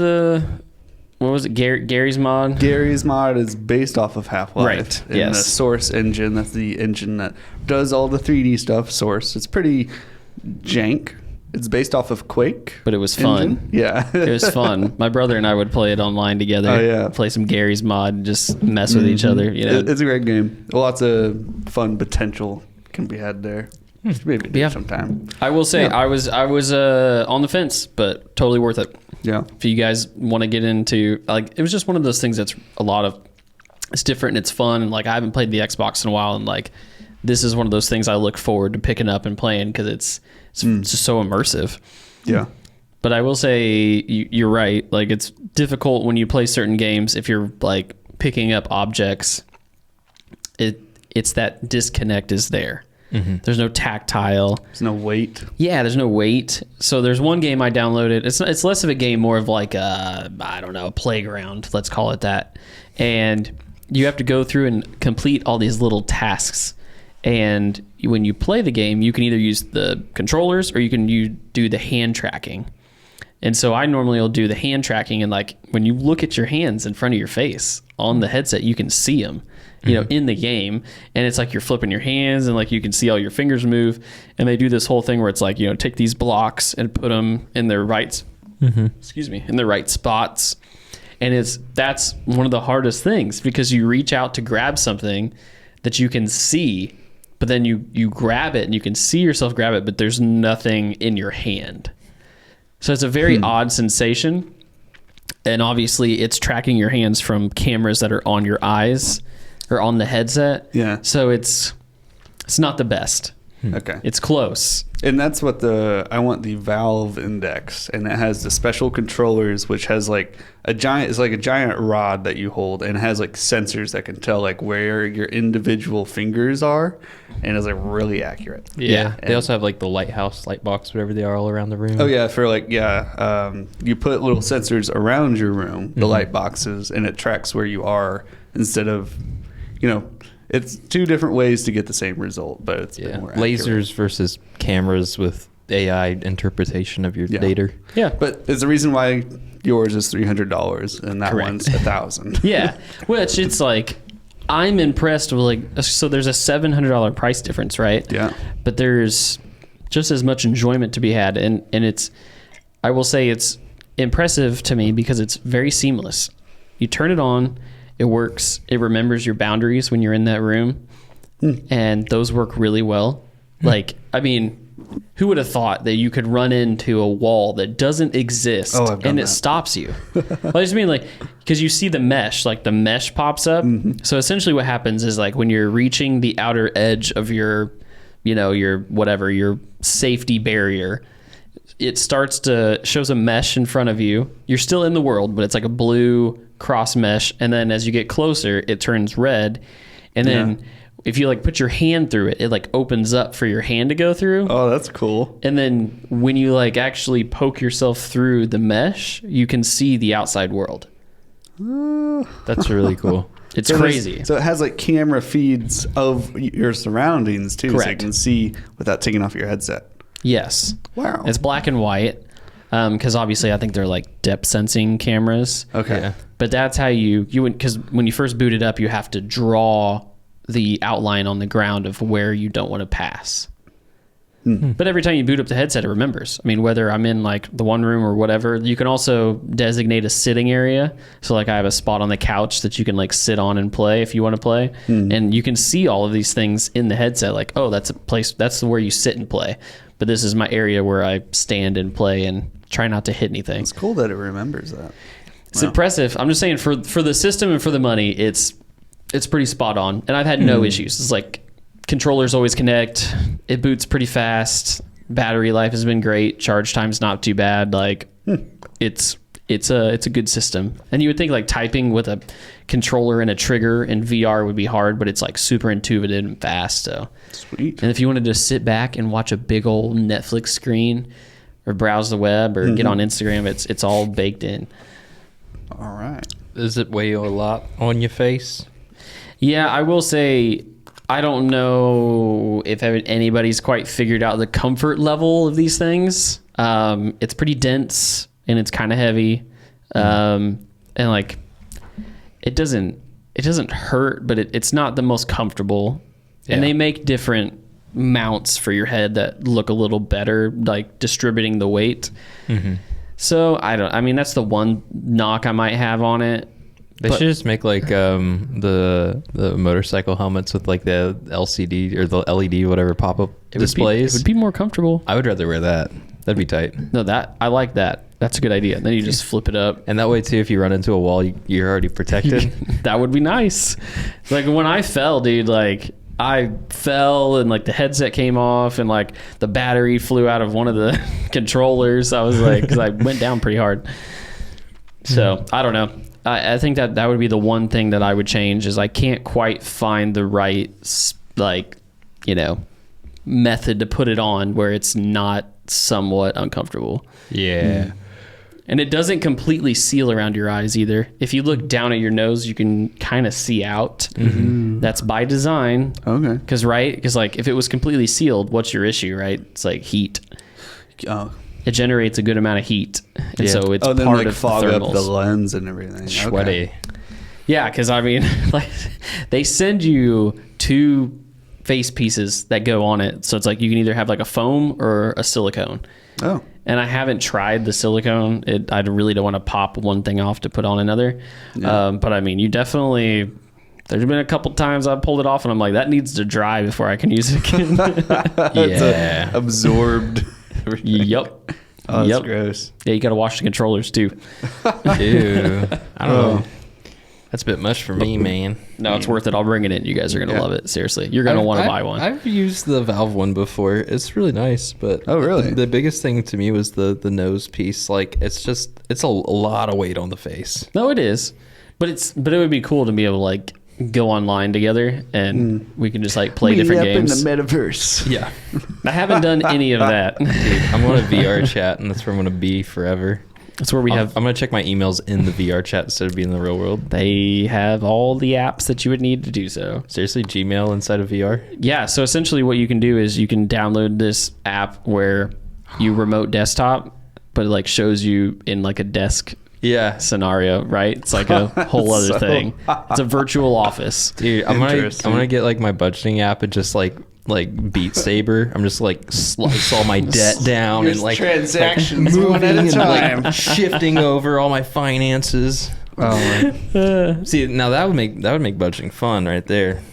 [SPEAKER 2] it? Gary's mod?
[SPEAKER 1] Gary's mod is based off of Half-Life.
[SPEAKER 2] Right,
[SPEAKER 1] And
[SPEAKER 2] yes.
[SPEAKER 1] the Source engine, that's the engine that does all the 3D stuff, Source. It's pretty jank. It's based off of Quake.
[SPEAKER 2] But it was fun.
[SPEAKER 1] engine. Yeah.
[SPEAKER 2] It was fun. My brother and I would play it online together.
[SPEAKER 1] Oh, yeah.
[SPEAKER 2] Play some Gary's mod and just mess with each other.
[SPEAKER 1] It's a great game. Lots of fun potential can be had there. Maybe do
[SPEAKER 2] Yeah.
[SPEAKER 1] sometime.
[SPEAKER 2] I will say
[SPEAKER 1] Yeah.
[SPEAKER 2] I was on the fence, but totally worth it.
[SPEAKER 1] Yeah.
[SPEAKER 2] If you guys want to get into, like, it was just one of those things that's it's different and it's fun, and like I haven't played the Xbox in a while, and like this is one of those things I look forward to picking up and playing because it's just so immersive.
[SPEAKER 1] Yeah.
[SPEAKER 2] But I will say you're right. Like it's difficult when you play certain games if you're like picking up objects. It's that disconnect is there. There's no tactile.
[SPEAKER 1] There's no weight.
[SPEAKER 2] Yeah, there's no weight. So there's one game I downloaded. It's less of a game, more of like a playground. Let's call it that. And you have to go through and complete all these little tasks. And when you play the game, you can either use the controllers or you do the hand tracking. And so I normally will do the hand tracking, and like when you look at your hands in front of your face on the headset, you can see them, in the game. And it's like you're flipping your hands and like you can see all your fingers move. And they do this whole thing where it's like, take these blocks and put them in their right, in the right spots. And that's one of the hardest things because you reach out to grab something that you can see, but then you grab it and you can see yourself grab it, but there's nothing in your hand. So it's a very odd sensation. And obviously it's tracking your hands from cameras that are on your eyes or on the headset.
[SPEAKER 1] Yeah.
[SPEAKER 2] So it's not the best.
[SPEAKER 1] Okay.
[SPEAKER 2] It's close.
[SPEAKER 1] And that's what I want the Valve Index, and it has the special controllers, which has like a giant rod that you hold, and it has like sensors that can tell like where your individual fingers are, and it's like really accurate.
[SPEAKER 3] Yeah. They
[SPEAKER 1] And-
[SPEAKER 3] also have like the lighthouse, light box, whatever they are, all around the room.
[SPEAKER 1] Oh yeah, you put little sensors around your room, the light boxes, and it tracks where you are instead of, it's two different ways to get the same result, but it's a bit more accurate.
[SPEAKER 3] Lasers versus cameras with AI interpretation of your data.
[SPEAKER 2] Yeah.
[SPEAKER 1] But it's the reason why yours is $300 and that
[SPEAKER 2] Correct.
[SPEAKER 1] one's $1,000.
[SPEAKER 2] Yeah. Which it's like, I'm impressed with so there's a $700 price difference, right?
[SPEAKER 1] Yeah.
[SPEAKER 2] But there's just as much enjoyment to be had. And I will say it's impressive to me because it's very seamless. You turn it on, it works. It remembers your boundaries when you're in that room. And those work really well. Like, I mean, who would have thought that you could run into a wall that doesn't exist
[SPEAKER 1] Oh, I've done
[SPEAKER 2] and
[SPEAKER 1] that.
[SPEAKER 2] it stops you? I just mean, like, because you see the mesh, like the mesh pops up. So essentially what happens is like when you're reaching the outer edge of your, your safety barrier, it starts to shows a mesh in front of you. You're still in the world, but it's like a blue cross mesh. And then as you get closer, it turns red. And then if you like put your hand through it, it like opens up for your hand to go through.
[SPEAKER 1] Oh, that's cool.
[SPEAKER 2] And then when you like actually poke yourself through the mesh, you can see the outside world.
[SPEAKER 3] That's really cool.
[SPEAKER 2] It's
[SPEAKER 1] So
[SPEAKER 2] crazy.
[SPEAKER 1] So it has like camera feeds of your surroundings too, so you
[SPEAKER 2] Correct.
[SPEAKER 1] can see without taking off your headset.
[SPEAKER 2] Yes.
[SPEAKER 1] Wow.
[SPEAKER 2] It's black and white. Because obviously I think they're like depth sensing cameras.
[SPEAKER 1] Okay.
[SPEAKER 3] Yeah.
[SPEAKER 2] But that's how you would, because when you first boot it up, you have to draw the outline on the ground of where you don't want to pass. But every time you boot up the headset, it remembers. I mean, whether I'm in like the one room or whatever, you can also designate a sitting area. So like I have a spot on the couch that you can like sit on and play if you want to play. And you can see all of these things in the headset. Like, oh, that's a place, that's where you sit and play. But this is my area where I stand and play and try not to hit anything.
[SPEAKER 1] It's cool that it remembers that.
[SPEAKER 2] It's impressive. I'm just saying for the system and for the money, it's pretty spot on. And I've had no issues. It's like controllers always connect. It boots pretty fast. Battery life has been great. Charge time's not too bad. Like it's a good system. And you would think like typing with a controller and a trigger in VR would be hard, but it's like super intuitive and fast. So
[SPEAKER 1] Sweet.
[SPEAKER 2] and if you wanted to sit back and watch a big old Netflix screen or browse the web or get on Instagram, it's all baked in.
[SPEAKER 1] All right.
[SPEAKER 3] Does it weigh a lot on your face?
[SPEAKER 2] Yeah, I will say I don't know if anybody's quite figured out the comfort level of these things. It's pretty dense and it's kind of heavy. And like it doesn't hurt, but it's not the most comfortable.
[SPEAKER 3] Yeah.
[SPEAKER 2] And they make different mounts for your head that look a little better, like distributing the weight. So I mean, that's the one knock I might have on it.
[SPEAKER 3] They should just make like the motorcycle helmets with like the LCD or the LED whatever pop-up displays.
[SPEAKER 2] It would be more comfortable.
[SPEAKER 3] I would rather wear that. That'd be tight.
[SPEAKER 2] No, I like that. That's a good idea. Then you just flip it up.
[SPEAKER 3] And that way too, if you run into a wall, you're already protected.
[SPEAKER 2] That would be nice. Like when I fell, dude, like I fell and like the headset came off and like the battery flew out of one of the controllers. I was like, because I went down pretty hard. So I don't know. I think that would be the one thing that I would change is I can't quite find the right like, method to put it on where it's not somewhat uncomfortable.
[SPEAKER 3] Yeah.
[SPEAKER 2] And it doesn't completely seal around your eyes either. If you look down at your nose, you can kind of see out. That's by design.
[SPEAKER 1] Okay.
[SPEAKER 2] Because like if it was completely sealed, what's your issue, right? It's like heat.
[SPEAKER 1] Oh.
[SPEAKER 2] It generates a good amount of heat. And so it's
[SPEAKER 1] then
[SPEAKER 2] part
[SPEAKER 1] like
[SPEAKER 2] of
[SPEAKER 1] fog
[SPEAKER 2] the
[SPEAKER 1] up
[SPEAKER 2] thermals.
[SPEAKER 1] the lens and everything.
[SPEAKER 3] Sweaty.
[SPEAKER 1] Okay.
[SPEAKER 2] Yeah, because I mean, like they send you 2 face pieces that go on it. So it's like you can either have like a foam or a silicone.
[SPEAKER 1] Oh.
[SPEAKER 2] And I haven't tried the silicone. I really don't want to pop one thing off to put on another.
[SPEAKER 1] Yeah.
[SPEAKER 2] But I mean, you definitely... There's been a couple times I pulled it off and I'm like, that needs to dry before I can use it again.
[SPEAKER 3] Yeah.
[SPEAKER 1] Absorbed. everything.
[SPEAKER 2] Yep.
[SPEAKER 1] Oh, that's gross.
[SPEAKER 2] Yeah, you got to wash the controllers too.
[SPEAKER 3] Ew. I don't know. That's a bit much for me, man.
[SPEAKER 2] No, it's worth it. I'll bring it in. You guys are going to love it. Seriously. You're going to want to buy one.
[SPEAKER 3] I've used the Valve one before. It's really nice, but
[SPEAKER 1] Oh, really?
[SPEAKER 3] The biggest thing to me was the nose piece. Like it's a lot of weight on the face.
[SPEAKER 2] No, it is. But it would be cool to be able to like go online together and we can just like play different games.
[SPEAKER 1] in the metaverse.
[SPEAKER 3] Yeah.
[SPEAKER 2] I haven't done any of that.
[SPEAKER 3] Dude, I'm on a VR chat and that's where I'm going to be forever.
[SPEAKER 2] That's where we have...
[SPEAKER 3] I'm going to check my emails in the VR chat instead of being in the real world.
[SPEAKER 2] They have all the apps that you would need to do so.
[SPEAKER 3] Seriously, Gmail inside of VR?
[SPEAKER 2] Yeah, so essentially what you can do is you can download this app where you remote desktop, but it like shows you in like a desk
[SPEAKER 3] Yeah.
[SPEAKER 2] scenario, right? It's like a whole other thing. It's a virtual office.
[SPEAKER 3] Dude, I'm gonna get like my budgeting app and just like Beat Saber. I'm just like slice all my debt down and like
[SPEAKER 1] transactions
[SPEAKER 3] moving
[SPEAKER 1] one at a
[SPEAKER 3] and
[SPEAKER 1] time.
[SPEAKER 3] like shifting over all my finances.
[SPEAKER 1] Oh,
[SPEAKER 3] See, now that would make budgeting fun right there.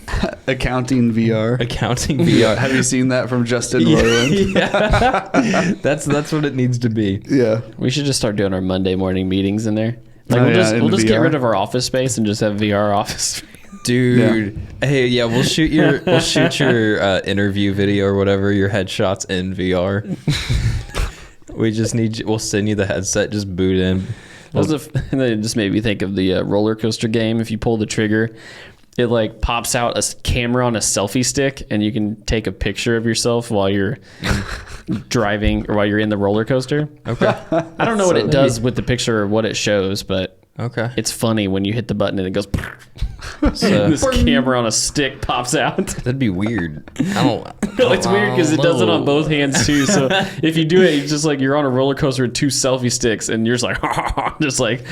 [SPEAKER 1] accounting VR.
[SPEAKER 3] Accounting VR.
[SPEAKER 1] Have you seen that from Justin Roiland?
[SPEAKER 3] Yeah. That's what it needs to be.
[SPEAKER 1] Yeah.
[SPEAKER 2] We should just start doing our Monday morning meetings in there. Like we'll just get
[SPEAKER 1] VR.
[SPEAKER 2] rid of our office space and just have VR office.
[SPEAKER 3] Dude, hey, yeah, we'll shoot your interview video or whatever, your headshots in VR. We just need you, we'll send you the headset, just boot in.
[SPEAKER 2] And then it just made me think of the roller coaster game. If you pull the trigger, it like pops out a camera on a selfie stick, and you can take a picture of yourself while you're driving or while you're in the roller coaster.
[SPEAKER 3] Okay.
[SPEAKER 2] I don't know what it does with the picture or what it shows, but
[SPEAKER 3] Okay.
[SPEAKER 2] it's funny when you hit the button and it goes. So this camera on a stick pops out.
[SPEAKER 3] That'd be weird.
[SPEAKER 2] It's weird because it does it on both hands too. So if you do it, it's just like you're on a roller coaster with 2 selfie sticks, and you're just like, just like.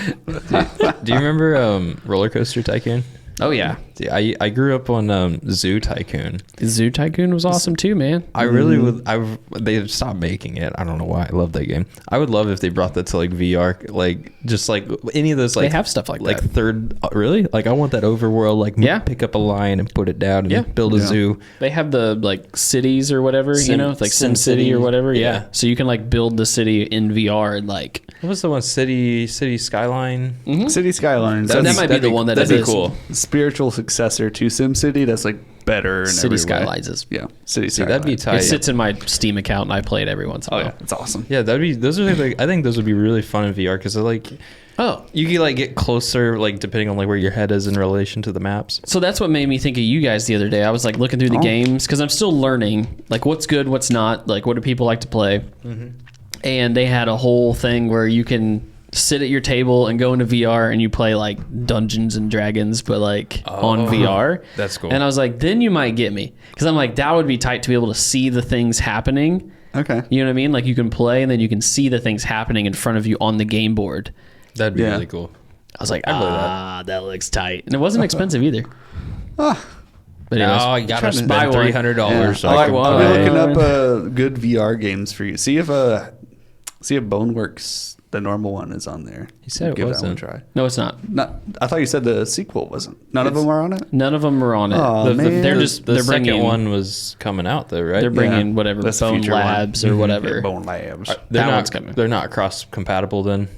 [SPEAKER 3] Do you remember Roller Coaster Tycoon?
[SPEAKER 2] Oh yeah,
[SPEAKER 3] See, I grew up on Zoo Tycoon.
[SPEAKER 2] Zoo Tycoon was awesome too, man.
[SPEAKER 3] I really would. They stopped making it. I don't know why. I love that game. I would love if they brought that to like VR, like just like any of those. Like
[SPEAKER 2] They have stuff like that.
[SPEAKER 3] third. Really? Like I want that overworld. Like
[SPEAKER 2] Yeah.
[SPEAKER 3] pick up a lion and put it down and build a zoo.
[SPEAKER 2] They have the like cities or whatever, like Sim City or whatever. Yeah. So you can like build the city in VR and like.
[SPEAKER 3] What was the one? City Skyline.
[SPEAKER 1] City Skylines.
[SPEAKER 2] That might be the one that
[SPEAKER 3] that'd be
[SPEAKER 2] is
[SPEAKER 3] cool.
[SPEAKER 1] Spiritual successor to SimCity. That's like better. In
[SPEAKER 2] City
[SPEAKER 1] every
[SPEAKER 2] Skylines
[SPEAKER 1] way.
[SPEAKER 2] is.
[SPEAKER 1] Yeah, City
[SPEAKER 3] See,
[SPEAKER 1] Skylines.
[SPEAKER 3] that'd be tight.
[SPEAKER 2] It sits in my Steam account and I play it every once in a
[SPEAKER 1] Oh
[SPEAKER 2] while.
[SPEAKER 1] yeah, it's awesome.
[SPEAKER 3] Yeah, that'd be. Those are like. I think those would be really fun in VR because they're like.
[SPEAKER 2] Oh,
[SPEAKER 3] You can like get closer, like depending on like where your head is in relation to the maps.
[SPEAKER 2] so that's what made me think of you guys the other day. I was like looking through the games because I'm still learning, like what's good, what's not, like what do people like to play. And they had a whole thing where you can sit at your table and go into VR and you play like Dungeons and Dragons, but like on VR.
[SPEAKER 3] That's cool.
[SPEAKER 2] And I was like, then you might get me because I'm like that would be tight to be able to see the things happening.
[SPEAKER 1] Okay.
[SPEAKER 2] You know what I mean? Like you can play and then you can see the things happening in front of you on the game board.
[SPEAKER 3] That'd be
[SPEAKER 1] Yeah.
[SPEAKER 3] really cool.
[SPEAKER 2] I was like, that looks tight. And it wasn't expensive either. But anyways,
[SPEAKER 3] I gotta
[SPEAKER 1] trying to
[SPEAKER 3] spend
[SPEAKER 2] buy one.
[SPEAKER 3] $300 so
[SPEAKER 1] I'll
[SPEAKER 3] I can
[SPEAKER 2] one.
[SPEAKER 1] be
[SPEAKER 3] play.
[SPEAKER 1] looking up good VR games for you. See if Boneworks, the normal one, is on there.
[SPEAKER 3] He said it
[SPEAKER 1] Give that
[SPEAKER 3] wasn't.
[SPEAKER 1] one a try.
[SPEAKER 2] no, it's not.
[SPEAKER 1] Not. I thought you said the sequel wasn't. None of them are on it.
[SPEAKER 2] None of them are on it.
[SPEAKER 1] Aw, man.
[SPEAKER 2] They're
[SPEAKER 3] The
[SPEAKER 2] just they're
[SPEAKER 3] second
[SPEAKER 2] bringing
[SPEAKER 3] one was coming out though, right?
[SPEAKER 2] they're bringing
[SPEAKER 1] Yeah.
[SPEAKER 2] whatever
[SPEAKER 1] That's the
[SPEAKER 2] Bone
[SPEAKER 1] future one.
[SPEAKER 2] Labs or whatever.
[SPEAKER 1] Yeah, Bone Labs.
[SPEAKER 3] They're
[SPEAKER 2] That
[SPEAKER 3] not,
[SPEAKER 2] one's coming.
[SPEAKER 3] They're not cross compatible then.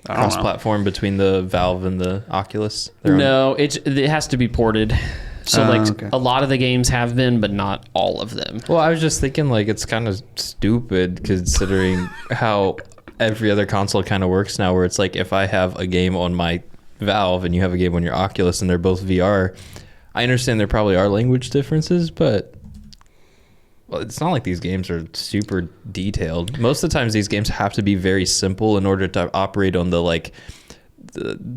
[SPEAKER 1] I don't know.
[SPEAKER 3] Cross platform between the Valve and the Oculus. They're on-
[SPEAKER 2] No, it has to be ported. So like
[SPEAKER 1] okay.
[SPEAKER 2] a lot of the games have been, but not all of them.
[SPEAKER 3] Well, I was just thinking like it's kind of stupid considering how every other console kind of works now, where it's like if I have a game on my Valve and you have a game on your Oculus and they're both VR, I understand there probably are language differences, but well, it's not like these games are super detailed. Most of the times these games have to be very simple in order to operate on the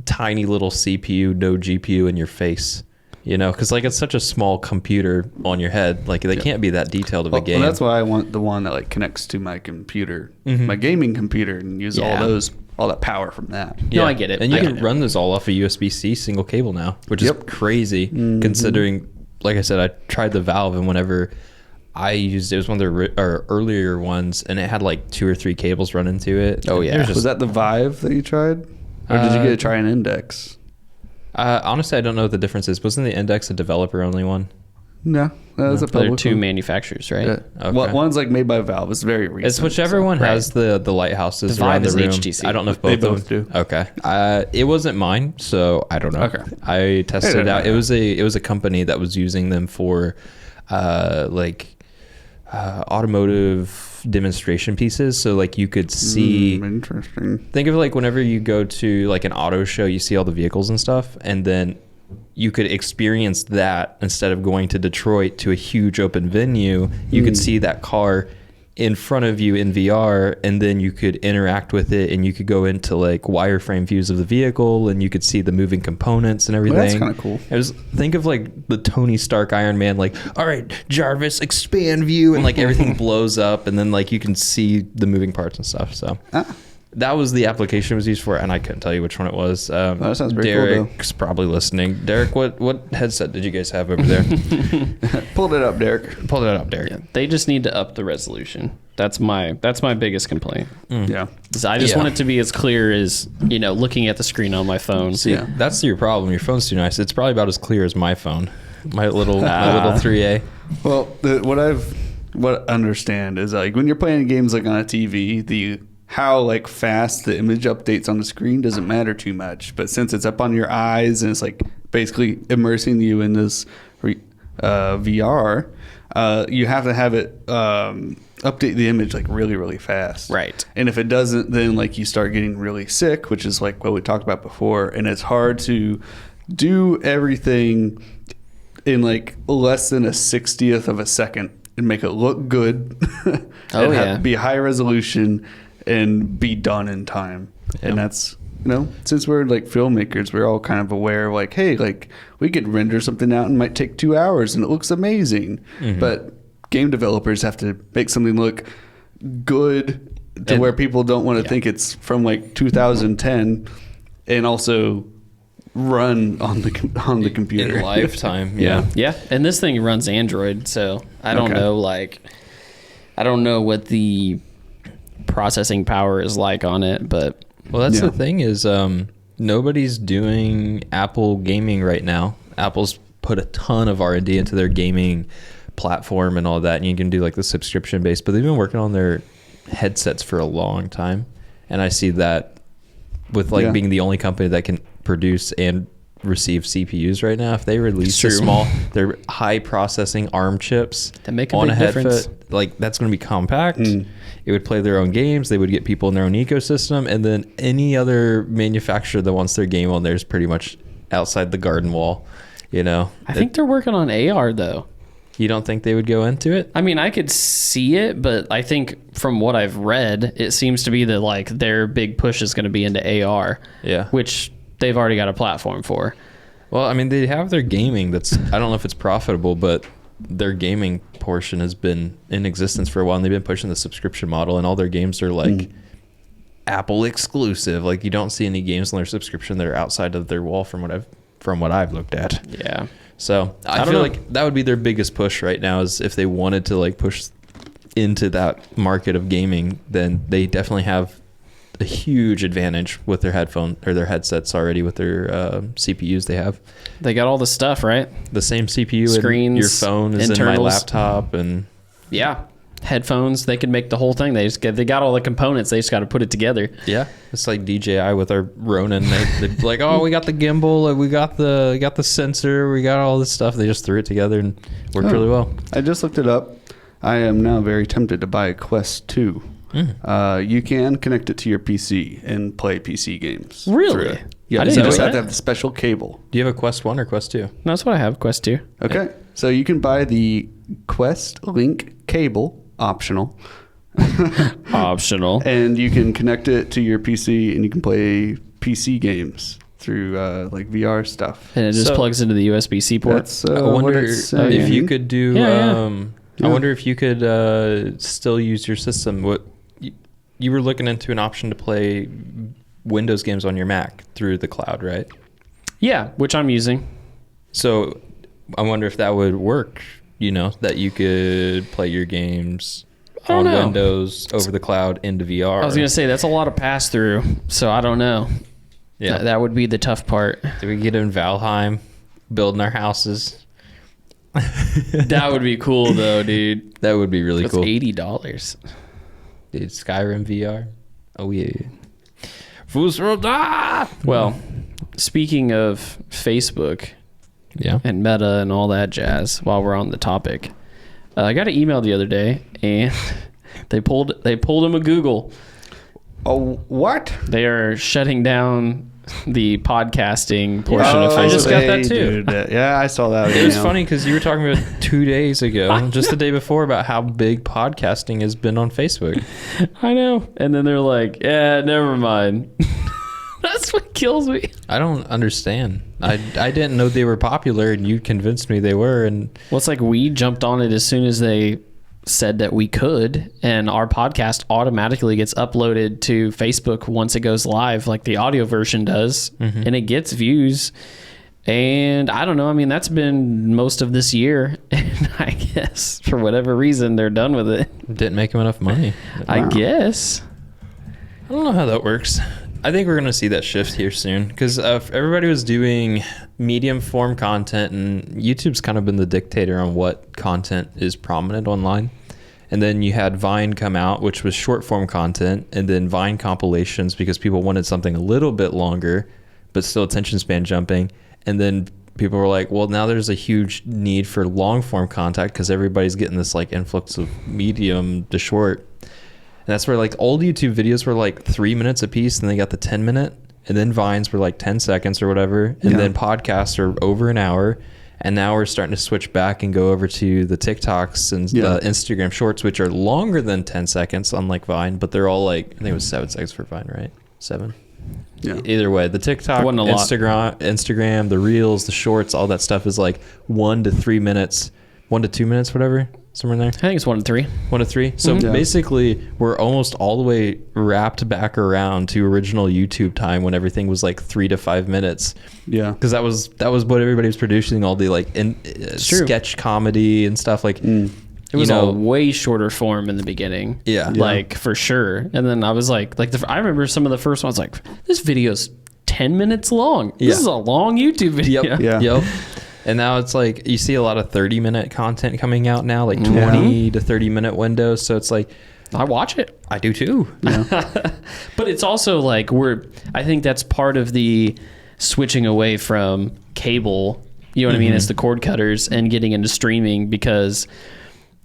[SPEAKER 3] tiny little CPU, no GPU in your face. You know, because like it's such a small computer on your head, like they can't be that detailed of a game.
[SPEAKER 1] Well, that's why I want the one that like connects to my computer, my gaming computer, and use
[SPEAKER 2] Yeah.
[SPEAKER 1] all that power from that.
[SPEAKER 2] No, I get it.
[SPEAKER 3] And you
[SPEAKER 2] I
[SPEAKER 3] can
[SPEAKER 2] get it.
[SPEAKER 3] run this all off a USB-C single cable now, which is crazy considering, like I said, I tried the Valve and whenever I used it was one of the earlier ones and it had like 2 or 3 cables run into it.
[SPEAKER 2] Oh, yeah.
[SPEAKER 3] It was just,
[SPEAKER 1] Was that the Vive that you tried, or did you get to try an Index?
[SPEAKER 3] honestly, I don't know what the difference is. Wasn't the Index a developer-only one?
[SPEAKER 1] No, that was a
[SPEAKER 2] They're
[SPEAKER 1] public
[SPEAKER 2] two
[SPEAKER 1] one.
[SPEAKER 2] manufacturers, right?
[SPEAKER 1] Yeah.
[SPEAKER 3] Okay.
[SPEAKER 1] One's like made by Valve. It's very recent.
[SPEAKER 3] It's whichever one has the lighthouses
[SPEAKER 2] The
[SPEAKER 3] around
[SPEAKER 2] Vive
[SPEAKER 3] the
[SPEAKER 2] is
[SPEAKER 3] room.
[SPEAKER 2] HTC.
[SPEAKER 3] I don't know if
[SPEAKER 1] They
[SPEAKER 3] both of
[SPEAKER 1] both
[SPEAKER 3] them
[SPEAKER 1] do.
[SPEAKER 3] Okay. It wasn't mine, so I don't know.
[SPEAKER 1] Okay.
[SPEAKER 3] I tested it
[SPEAKER 1] don't
[SPEAKER 3] out.
[SPEAKER 1] know.
[SPEAKER 3] It was a company that was using them for automotive demonstration pieces, so like you could see
[SPEAKER 1] Interesting.
[SPEAKER 3] think of it like whenever you go to like an auto show, you see all the vehicles and stuff, and then you could experience that instead of going to Detroit to a huge open venue. You could see that car in front of you in VR, and then you could interact with it, and you could go into like wireframe views of the vehicle, and you could see the moving components and everything.
[SPEAKER 1] that's kinda cool.
[SPEAKER 3] It was, think of like the Tony Stark Iron Man, like, all right, Jarvis, expand view, and like everything blows up, and then like you can see the moving parts and stuff. So that was the application it was used for, and I couldn't tell you which one it was.
[SPEAKER 1] that sounds pretty cool,
[SPEAKER 3] Derek's probably listening. Derek, what headset did you guys have over there?
[SPEAKER 1] Pulled it up, Derek.
[SPEAKER 3] Pull that up, Derek.
[SPEAKER 2] Yeah, they just need to up the resolution. That's my biggest complaint.
[SPEAKER 1] Yeah.
[SPEAKER 2] 'Cause I just
[SPEAKER 3] Yeah.
[SPEAKER 2] want it to be as clear as looking at the screen on my phone.
[SPEAKER 3] See, that's your problem. Your phone's too nice. It's probably about as clear as my phone, my little 3A.
[SPEAKER 1] Well, what I understand is like when you're playing games like on a TV, the how like fast the image updates on the screen doesn't matter too much. But since it's up on your eyes and it's like basically immersing you in this VR, you have to have it update the image like really, really fast.
[SPEAKER 2] Right.
[SPEAKER 1] And if it doesn't, then like you start getting really sick, which is like what we talked about before. And it's hard to do everything in like less than a 60th of a second and make it look good. And be high resolution and be done in time. Yeah. And that's, you know, since we're like filmmakers, we're all kind of aware of like, hey, like we could render something out and it might take 2 hours and it looks amazing. But game developers have to make something look good to where people don't want to think it's from like 2010 and also run on the computer
[SPEAKER 3] in lifetime.
[SPEAKER 2] Yeah. And this thing runs Android, so I don't know, like, I don't know what the processing power is like on it, but
[SPEAKER 3] well, that's the thing is nobody's doing Apple gaming right now. Apple's put a ton of R&D into their gaming platform and all that, and you can do like the subscription base, but they've been working on their headsets for a long time, and I see that with like being the only company that can produce and receive CPUs right now. If they release their high processing ARM chips
[SPEAKER 2] that make a
[SPEAKER 3] on
[SPEAKER 2] big difference,
[SPEAKER 3] like that's going to be compact. It would play their own games. They would get people in their own ecosystem, and then any other manufacturer that wants their game on there is pretty much outside the garden wall. You know,
[SPEAKER 2] I think they're working on AR though.
[SPEAKER 3] You don't think they would go into it?
[SPEAKER 2] I mean, I could see it, but I think from what I've read, it seems to be that like their big push is going to be into AR.
[SPEAKER 3] Yeah.
[SPEAKER 2] Which they've already got a platform for.
[SPEAKER 3] Well, I mean, they have their gaming that's, I don't know if it's profitable, but their gaming portion has been in existence for a while, and they've been pushing the subscription model, and all their games are like Apple exclusive. Like you don't see any games on their subscription that are outside of their wall from what I've looked at.
[SPEAKER 2] Yeah.
[SPEAKER 3] So I feel like that would be their biggest push right now, is if they wanted to like push into that market of gaming, then they definitely have a huge advantage with their headphone or their headsets already with their CPUs they have.
[SPEAKER 2] They got all the stuff, right?
[SPEAKER 3] The same CPU
[SPEAKER 2] Screens,
[SPEAKER 3] in your phone is
[SPEAKER 2] internals.
[SPEAKER 3] in my laptop, and
[SPEAKER 2] headphones. They could make the whole thing. They got all the components. They just got to put it together.
[SPEAKER 3] Yeah, it's like DJI with our Ronin. They're like, oh, we got the gimbal, we got the sensor, we got all this stuff. They just threw it together and worked really well.
[SPEAKER 1] I just looked it up. I am now very tempted to buy a Quest 2. You can connect it to your PC and play PC games.
[SPEAKER 2] Really?
[SPEAKER 1] Yeah, you just have to have the special cable.
[SPEAKER 3] Do you have a Quest 1 or Quest 2?
[SPEAKER 2] No, that's what I have, Quest 2.
[SPEAKER 1] Okay, so you can buy the Quest Link cable, optional. And you can connect it to your PC and you can play PC games through like VR stuff.
[SPEAKER 2] And it just plugs into the USB-C port.
[SPEAKER 1] That's
[SPEAKER 3] I wonder if you could do I wonder if you could still use your system. What you were looking into an option to play Windows games on your Mac through the cloud, right?
[SPEAKER 2] Yeah, which I'm using.
[SPEAKER 3] So I wonder if that would work, you know, that you could play your games on Windows over the cloud into VR.
[SPEAKER 2] I was going to say, that's a lot of pass-through, so I don't know. Yeah. That would be the tough part.
[SPEAKER 3] Do we get in Valheim, building our houses?
[SPEAKER 2] That would be cool, though, dude.
[SPEAKER 3] That would be really cool.
[SPEAKER 2] It's $80.
[SPEAKER 3] Dude, Skyrim VR? Oh, yeah.
[SPEAKER 2] Well, speaking of Facebook and Meta and all that jazz, while we're on the topic, I got an email the other day, and they pulled him a Google.
[SPEAKER 1] Oh, what?
[SPEAKER 2] They are shutting down the podcasting portion of Facebook.
[SPEAKER 3] I just got that too.
[SPEAKER 1] Yeah, I saw that.
[SPEAKER 3] It was funny because you were talking about 2 days ago, just the day before, about how big podcasting has been on Facebook.
[SPEAKER 2] I know. And then they're like, yeah, never mind. That's what kills me.
[SPEAKER 3] I don't understand. I didn't know they were popular, and you convinced me they were. And
[SPEAKER 2] well, it's like we jumped on it as soon as they said that we could, and our podcast automatically gets uploaded to Facebook once it goes live, like the audio version does, and it gets views. And I don't know, I mean, that's been most of this year, and I guess for whatever reason they're done with it.
[SPEAKER 3] Didn't make them enough money.
[SPEAKER 2] I guess.
[SPEAKER 3] I don't know how that works. I think we're going to see that shift here soon, because everybody was doing medium form content, and YouTube's kind of been the dictator on what content is prominent online. And then you had Vine come out, which was short form content, and then Vine compilations because people wanted something a little bit longer, but still attention span jumping. And then people were like, well, now there's a huge need for long form content because everybody's getting this like influx of medium to short. And that's where like old YouTube videos were like 3 minutes a piece, and they got the 10-minute, and then Vines were like 10 seconds or whatever. And then podcasts are over an hour. And now we're starting to switch back and go over to the TikToks and the Instagram Shorts, which are longer than 10 seconds, unlike Vine, but they're all like, I think it was 7 seconds for Vine, right? 7? Yeah. Either way, the TikTok, Instagram, the Reels, the Shorts, all that stuff is like 1 to 3 minutes, 1 to 2 minutes, whatever, somewhere in there.
[SPEAKER 2] I think it's 1 to 3.
[SPEAKER 3] 1 to 3. So basically, we're almost all the way wrapped back around to original YouTube time when everything was like 3 to 5 minutes. Yeah, because that was what everybody was producing, all the like sketch comedy and stuff like.
[SPEAKER 2] It was a way shorter form in the beginning. Yeah. Like, for sure. And then I was like I remember some of the first ones, like, this video's 10 minutes long. This is a long YouTube video.
[SPEAKER 3] Yep. And now it's like, you see a lot of 30-minute content coming out now, like 20 to 30-minute windows. So it's like,
[SPEAKER 2] I watch it.
[SPEAKER 3] I do too.
[SPEAKER 2] Yeah. But it's also like, I think that's part of the switching away from cable, you know what I mean? It's the cord cutters and getting into streaming because,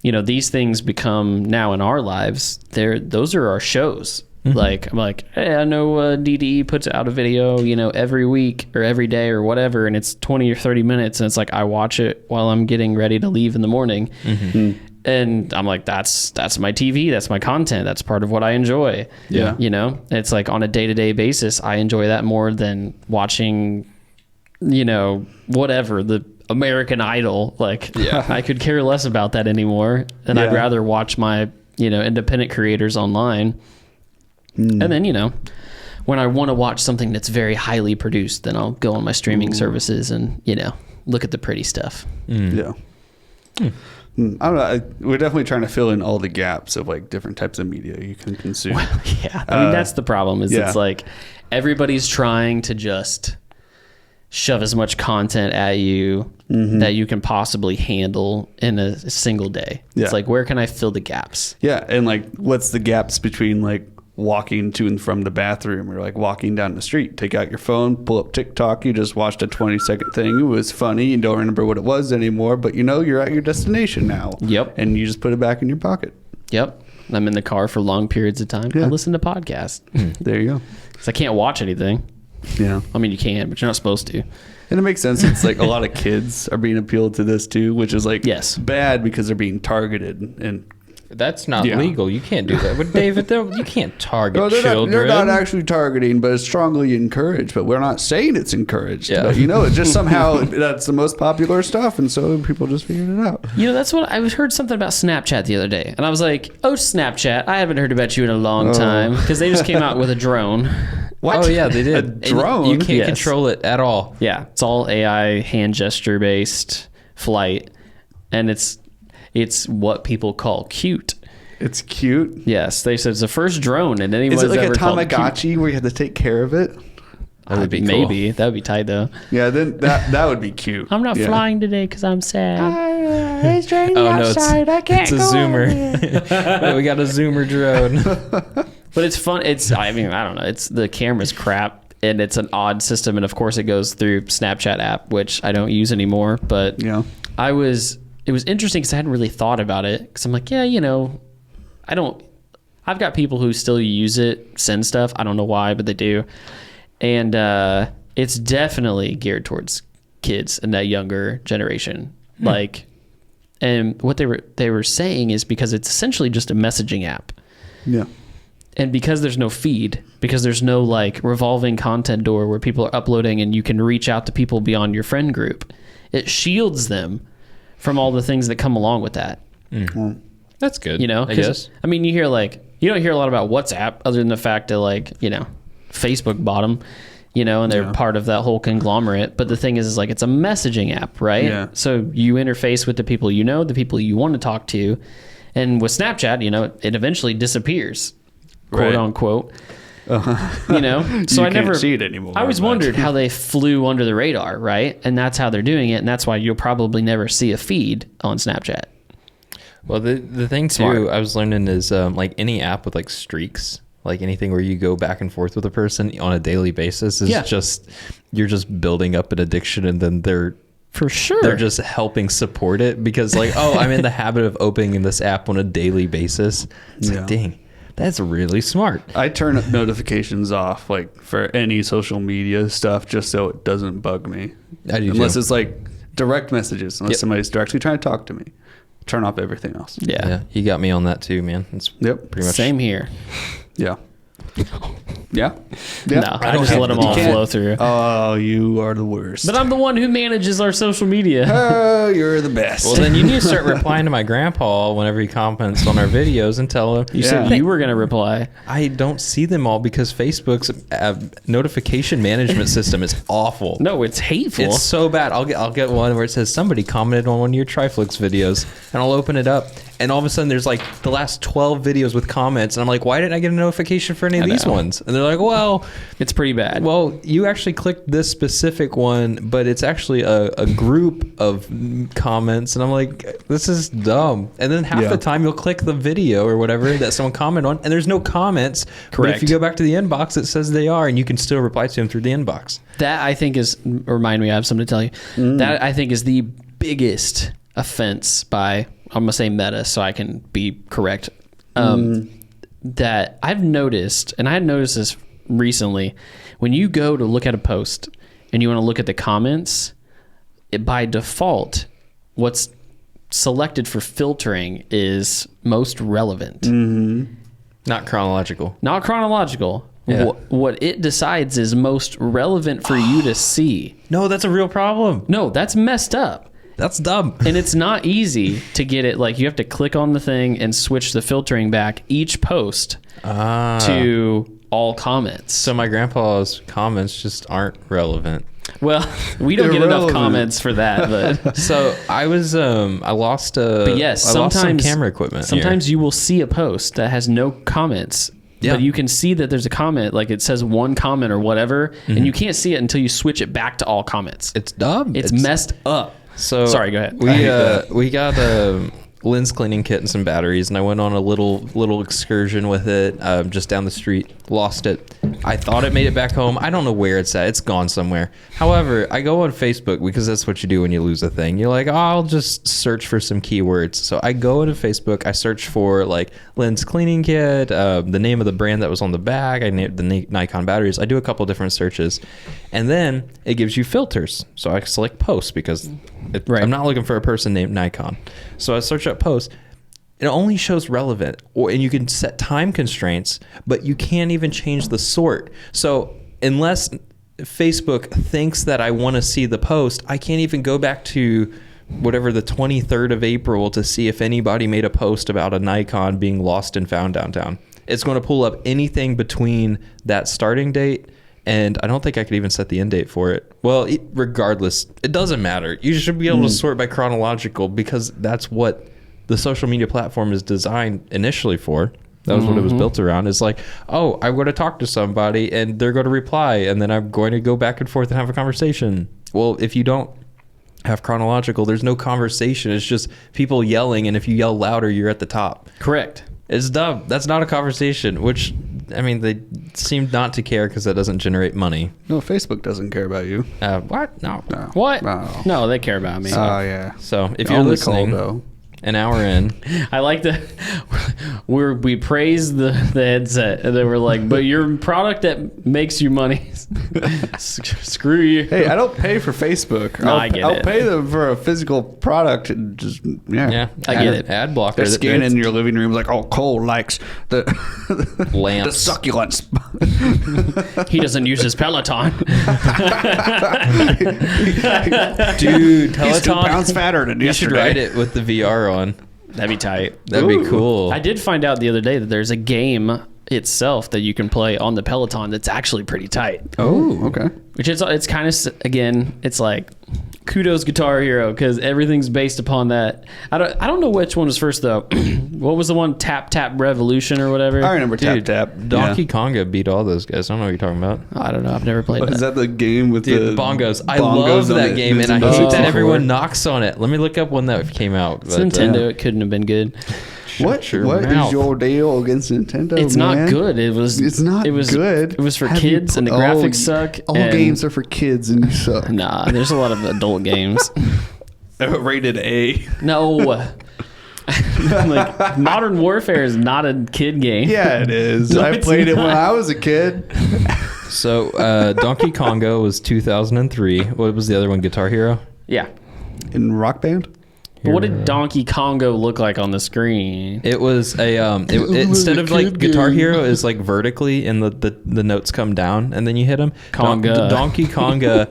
[SPEAKER 2] these things become now in our lives, those are our shows. Like, I'm like, hey, I know DDE puts out a video, every week or every day or whatever, and it's 20 or 30 minutes, and it's like, I watch it while I'm getting ready to leave in the morning. And I'm like, that's my TV, that's my content, that's part of what I enjoy. Yeah. It's like on a day-to-day basis, I enjoy that more than watching, whatever, the American Idol. Like, I could care less about that anymore, and I'd rather watch my, independent creators online. And then, when I want to watch something that's very highly produced, then I'll go on my streaming services and, look at the pretty stuff.
[SPEAKER 1] Yeah. I don't know. We're definitely trying to fill in all the gaps of like different types of media you can consume.
[SPEAKER 2] Well, I mean, that's the problem is it's like everybody's trying to just shove as much content at you that you can possibly handle in a single day. It's like, where can I fill the gaps?
[SPEAKER 1] Yeah. And like, what's the gaps between like walking to and from the bathroom or like walking down the street? Take out your phone, pull up TikTok. You just watched a 20-second thing. It was funny. You don't remember what it was anymore, but you're at your destination now.
[SPEAKER 2] Yep.
[SPEAKER 1] And you just put it back in your pocket.
[SPEAKER 2] Yep. I'm in the car for long periods of time. I listen to podcasts.
[SPEAKER 1] There you go.
[SPEAKER 2] Because I can't watch anything.
[SPEAKER 1] Yeah.
[SPEAKER 2] I mean, you can, but you're not supposed to.
[SPEAKER 1] And it makes sense. It's like a lot of kids are being appealed to this too, which is like bad because they're being targeted. And
[SPEAKER 3] that's not legal. You can't do that. But David, you can't target children.
[SPEAKER 1] They're not actually targeting, but it's strongly encouraged. But we're not saying it's encouraged. Yeah. But, it's just somehow that's the most popular stuff. And so people just figured it out.
[SPEAKER 2] That's what I heard something about Snapchat the other day. And I was like, oh, Snapchat, I haven't heard about you in a long time. Because they just came out with a drone.
[SPEAKER 3] What? Oh, yeah, they did.
[SPEAKER 1] A drone?
[SPEAKER 3] You can't control it at all.
[SPEAKER 2] Yeah. It's all AI, hand gesture based flight. And it's what people call cute.
[SPEAKER 1] It's cute?
[SPEAKER 2] Yes. They said it's the first drone and anyone's ever
[SPEAKER 1] Is it like a
[SPEAKER 2] called
[SPEAKER 1] Tamagotchi where you have to take care of it?
[SPEAKER 2] That would be cool. Maybe. That would be tight, though.
[SPEAKER 1] Yeah, then that would be cute.
[SPEAKER 2] I'm not flying today because I'm sad. It's raining outside. I can't go.
[SPEAKER 3] It's a Zoomer. We got a Zoomer drone.
[SPEAKER 2] But it's fun. I don't know. The camera's crap, and it's an odd system. And, of course, it goes through Snapchat app, which I don't use anymore. But it was interesting because I hadn't really thought about it. Because I'm like, I've got people who still use it, send stuff. I don't know why, but they do. And it's definitely geared towards kids and that younger generation. And what they were saying is because it's essentially just a messaging app.
[SPEAKER 1] Yeah.
[SPEAKER 2] And because there's no feed, because there's no like revolving content door where people are uploading and you can reach out to people beyond your friend group, it shields them from all the things that come along with that.
[SPEAKER 3] Mm. That's good.
[SPEAKER 2] I guess. I mean, you don't hear a lot about WhatsApp other than the fact that Facebook bought them, and they're part of that whole conglomerate. But the thing is like, it's a messaging app, right?
[SPEAKER 1] Yeah.
[SPEAKER 2] So you interface with the people the people you want to talk to. And with Snapchat, it eventually disappears, quote unquote. So I never
[SPEAKER 1] see it anymore.
[SPEAKER 2] I always wondered how they flew under the radar, right? And that's how they're doing it. And that's why you'll probably never see a feed on Snapchat.
[SPEAKER 3] Well, the thing too,
[SPEAKER 2] Smart.
[SPEAKER 3] I was learning is like any app with like streaks, like anything where you go back and forth with a person on a daily basis is just, you're just building up an addiction, and then they're just helping support it because like, oh, I'm in the habit of opening this app on a daily basis. It's like, dang, that's really smart.
[SPEAKER 1] I turn notifications off like for any social media stuff just so it doesn't bug me.
[SPEAKER 3] I do
[SPEAKER 1] unless
[SPEAKER 3] too.
[SPEAKER 1] it's like direct messages, unless somebody's directly trying to talk to me. Turn off everything else.
[SPEAKER 2] Yeah.
[SPEAKER 3] You got me on that too, man. It's
[SPEAKER 1] Yep.
[SPEAKER 3] pretty much
[SPEAKER 2] Same here.
[SPEAKER 1] Yeah. Yeah.
[SPEAKER 2] No, I just let them all flow through.
[SPEAKER 1] Oh, you are the worst.
[SPEAKER 2] But I'm the one who manages our social media.
[SPEAKER 1] Oh, you're the best.
[SPEAKER 3] Well, then you need to start replying to my grandpa whenever he comments on our videos and tell him.
[SPEAKER 2] You said you were going to reply.
[SPEAKER 3] I don't see them all because Facebook's notification management system is awful.
[SPEAKER 2] No, it's hateful.
[SPEAKER 3] It's so bad. I'll get one where it says somebody commented on one of your TRIFLIX videos, and I'll open it up, and all of a sudden there's like the last 12 videos with comments, and I'm like, why didn't I get a notification for any of these ones? And they're like, well,
[SPEAKER 2] it's pretty bad.
[SPEAKER 3] well, you actually clicked this specific one, but it's actually a group of comments, and I'm like, this is dumb. And then half the time you'll click the video or whatever that someone commented on, and there's no comments. But
[SPEAKER 2] Correct.
[SPEAKER 3] if you go back to the inbox, it says they are, and you can still reply to them through the inbox.
[SPEAKER 2] That I think is, remind me, I have something to tell you. That I think is the biggest offense by, I'm going to say Meta so I can be correct. That I've noticed, and I had noticed this recently, when you go to look at a post and you want to look at the comments, by default, what's selected for filtering is most relevant.
[SPEAKER 3] Not chronological.
[SPEAKER 2] Not chronological.
[SPEAKER 3] Yeah.
[SPEAKER 2] What it decides is most relevant for you to see.
[SPEAKER 3] No, that's a real problem.
[SPEAKER 2] No, that's messed up.
[SPEAKER 3] That's dumb.
[SPEAKER 2] And it's not easy to get it. Like, you have to click on the thing and switch the filtering back each post to all comments.
[SPEAKER 3] So my grandpa's comments just aren't relevant.
[SPEAKER 2] Well, we don't get enough
[SPEAKER 1] Irrelevant.
[SPEAKER 2] comments for that, but
[SPEAKER 3] So I was I lost
[SPEAKER 2] but yes,
[SPEAKER 3] I lost some
[SPEAKER 2] sometimes
[SPEAKER 3] camera equipment.
[SPEAKER 2] Sometimes you will see a post that has no comments.
[SPEAKER 3] Yeah.
[SPEAKER 2] But you can see that there's a comment, like it says one comment or whatever, and you can't see it until you switch it back to all comments.
[SPEAKER 3] It's dumb.
[SPEAKER 2] It's messed up.
[SPEAKER 3] So
[SPEAKER 2] Sorry, go ahead.
[SPEAKER 3] We got a lens cleaning kit and some batteries, and I went on a little excursion with it just down the street. Lost it. I thought it made it back home. I don't know where it's at. It's gone somewhere. However, I go on Facebook because that's what you do when you lose a thing. You're like, oh, I'll just search for some keywords. So I go into Facebook. I search for like lens cleaning kit, the name of the brand that was on the bag. I named the Nikon batteries. I do a couple different searches, and then it gives you filters. So I select post because I'm not looking for a person named Nikon. So I search up post. It only shows relevant, and you can set time constraints, but you can't even change the sort. So unless Facebook thinks that I want to see the post, I can't even go back to whatever the 23rd of April to see if anybody made a post about a Nikon being lost and found downtown. It's going to pull up anything between that starting date, and I don't think I could even set the end date for it. Well, regardless, it doesn't matter. You should be able to sort by chronological because that's what the social media platform is designed initially for. That was what it was built around. It's like, oh, I'm going to talk to somebody and they're going to reply, and then I'm going to go back and forth and have a conversation. Well, if you don't have chronological, there's no conversation. It's just people yelling, and if you yell louder, you're at the top.
[SPEAKER 2] Correct.
[SPEAKER 3] It's dumb. That's not a conversation, which, I mean, they seem not to care because that doesn't generate money.
[SPEAKER 1] No, Facebook doesn't care about you.
[SPEAKER 3] What? No.
[SPEAKER 1] No.
[SPEAKER 2] What?
[SPEAKER 1] No.
[SPEAKER 2] No, they care about me.
[SPEAKER 1] Oh, yeah.
[SPEAKER 3] So if you're
[SPEAKER 1] Only
[SPEAKER 3] listening,
[SPEAKER 1] Coldo.
[SPEAKER 3] an hour in,
[SPEAKER 2] I like the we praise the headset, and then we're like, but your product that makes you money, screw you.
[SPEAKER 1] Hey, I don't pay for Facebook.
[SPEAKER 2] No, I get
[SPEAKER 1] I'll
[SPEAKER 2] it.
[SPEAKER 1] pay them for a physical product and just,
[SPEAKER 3] yeah,
[SPEAKER 2] I get it.
[SPEAKER 3] Ad blocker.
[SPEAKER 1] They're scanning in your living room like, oh, Cole likes the
[SPEAKER 3] Lamps.
[SPEAKER 1] the succulents.
[SPEAKER 2] He doesn't use his Peloton.
[SPEAKER 3] Dude,
[SPEAKER 1] He's 2
[SPEAKER 2] Peloton.
[SPEAKER 1] pounds fatter than
[SPEAKER 3] you
[SPEAKER 1] yesterday.
[SPEAKER 3] should write it with the VR on.
[SPEAKER 2] That'd be tight.
[SPEAKER 3] That'd be
[SPEAKER 1] Ooh.
[SPEAKER 3] cool.
[SPEAKER 2] I did find out the other day that there's a game itself that you can play on the Peloton that's actually pretty tight.
[SPEAKER 1] Oh, okay.
[SPEAKER 2] Which it's kind of, again, it's like kudos Guitar Hero because everything's based upon that. I don't know which one was first though. What was the one? Tap Tap Revolution or whatever.
[SPEAKER 1] I remember
[SPEAKER 3] Dude,
[SPEAKER 1] Tap Tap.
[SPEAKER 3] Donkey Konga beat all those guys. I don't know what you're talking about.
[SPEAKER 2] I don't know. I've never played
[SPEAKER 1] Is
[SPEAKER 2] that.
[SPEAKER 1] that the game with
[SPEAKER 3] Dude,
[SPEAKER 1] the
[SPEAKER 3] bongos. I
[SPEAKER 1] bongos
[SPEAKER 3] love
[SPEAKER 1] on
[SPEAKER 3] that
[SPEAKER 1] it?
[SPEAKER 3] game, and I
[SPEAKER 1] Nintendo
[SPEAKER 3] hate that
[SPEAKER 1] 64.
[SPEAKER 3] everyone knocks on it. Let me look up when that came out.
[SPEAKER 2] It's
[SPEAKER 3] but,
[SPEAKER 2] Nintendo. It couldn't have been good.
[SPEAKER 1] What is
[SPEAKER 3] mouth.
[SPEAKER 1] your deal against Nintendo?
[SPEAKER 2] It's
[SPEAKER 1] man?
[SPEAKER 2] not good. It's not good. It was for kids, and the graphics suck.
[SPEAKER 1] All games are for kids, and you suck.
[SPEAKER 2] Nah, there's a lot of adult games.
[SPEAKER 1] Rated A.
[SPEAKER 2] No. Like Modern Warfare is not a kid game.
[SPEAKER 1] Yeah, it is.
[SPEAKER 2] No,
[SPEAKER 1] I
[SPEAKER 2] it's
[SPEAKER 1] played it when
[SPEAKER 2] not.
[SPEAKER 1] I was a kid.
[SPEAKER 3] So Donkey Konga was 2003. What was the other one? Guitar Hero?
[SPEAKER 2] Yeah.
[SPEAKER 1] In Rock Band?
[SPEAKER 2] But what did Donkey Kongo look like on the screen?
[SPEAKER 3] It was a instead of like Guitar Hero is like vertically and the notes come down and then you hit them.
[SPEAKER 2] Conga.
[SPEAKER 3] Donkey Konga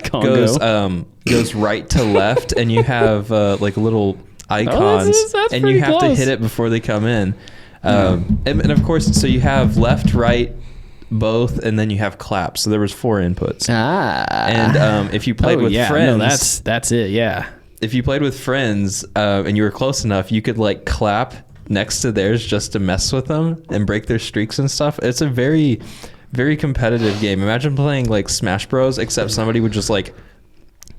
[SPEAKER 3] goes right to left and you have like little icons
[SPEAKER 2] that's
[SPEAKER 3] and you
[SPEAKER 2] pretty
[SPEAKER 3] have to
[SPEAKER 2] close.
[SPEAKER 3] hit it before they come in. And of course, so you have left, right, both, and then you have claps. So there was 4 inputs. And if you played with friends,
[SPEAKER 2] no, that's it. Yeah.
[SPEAKER 3] if you played with friends and you were close enough, you could like clap next to theirs just to mess with them and break their streaks and stuff. It's a very, very competitive game. Imagine playing like Smash Bros, except somebody would just like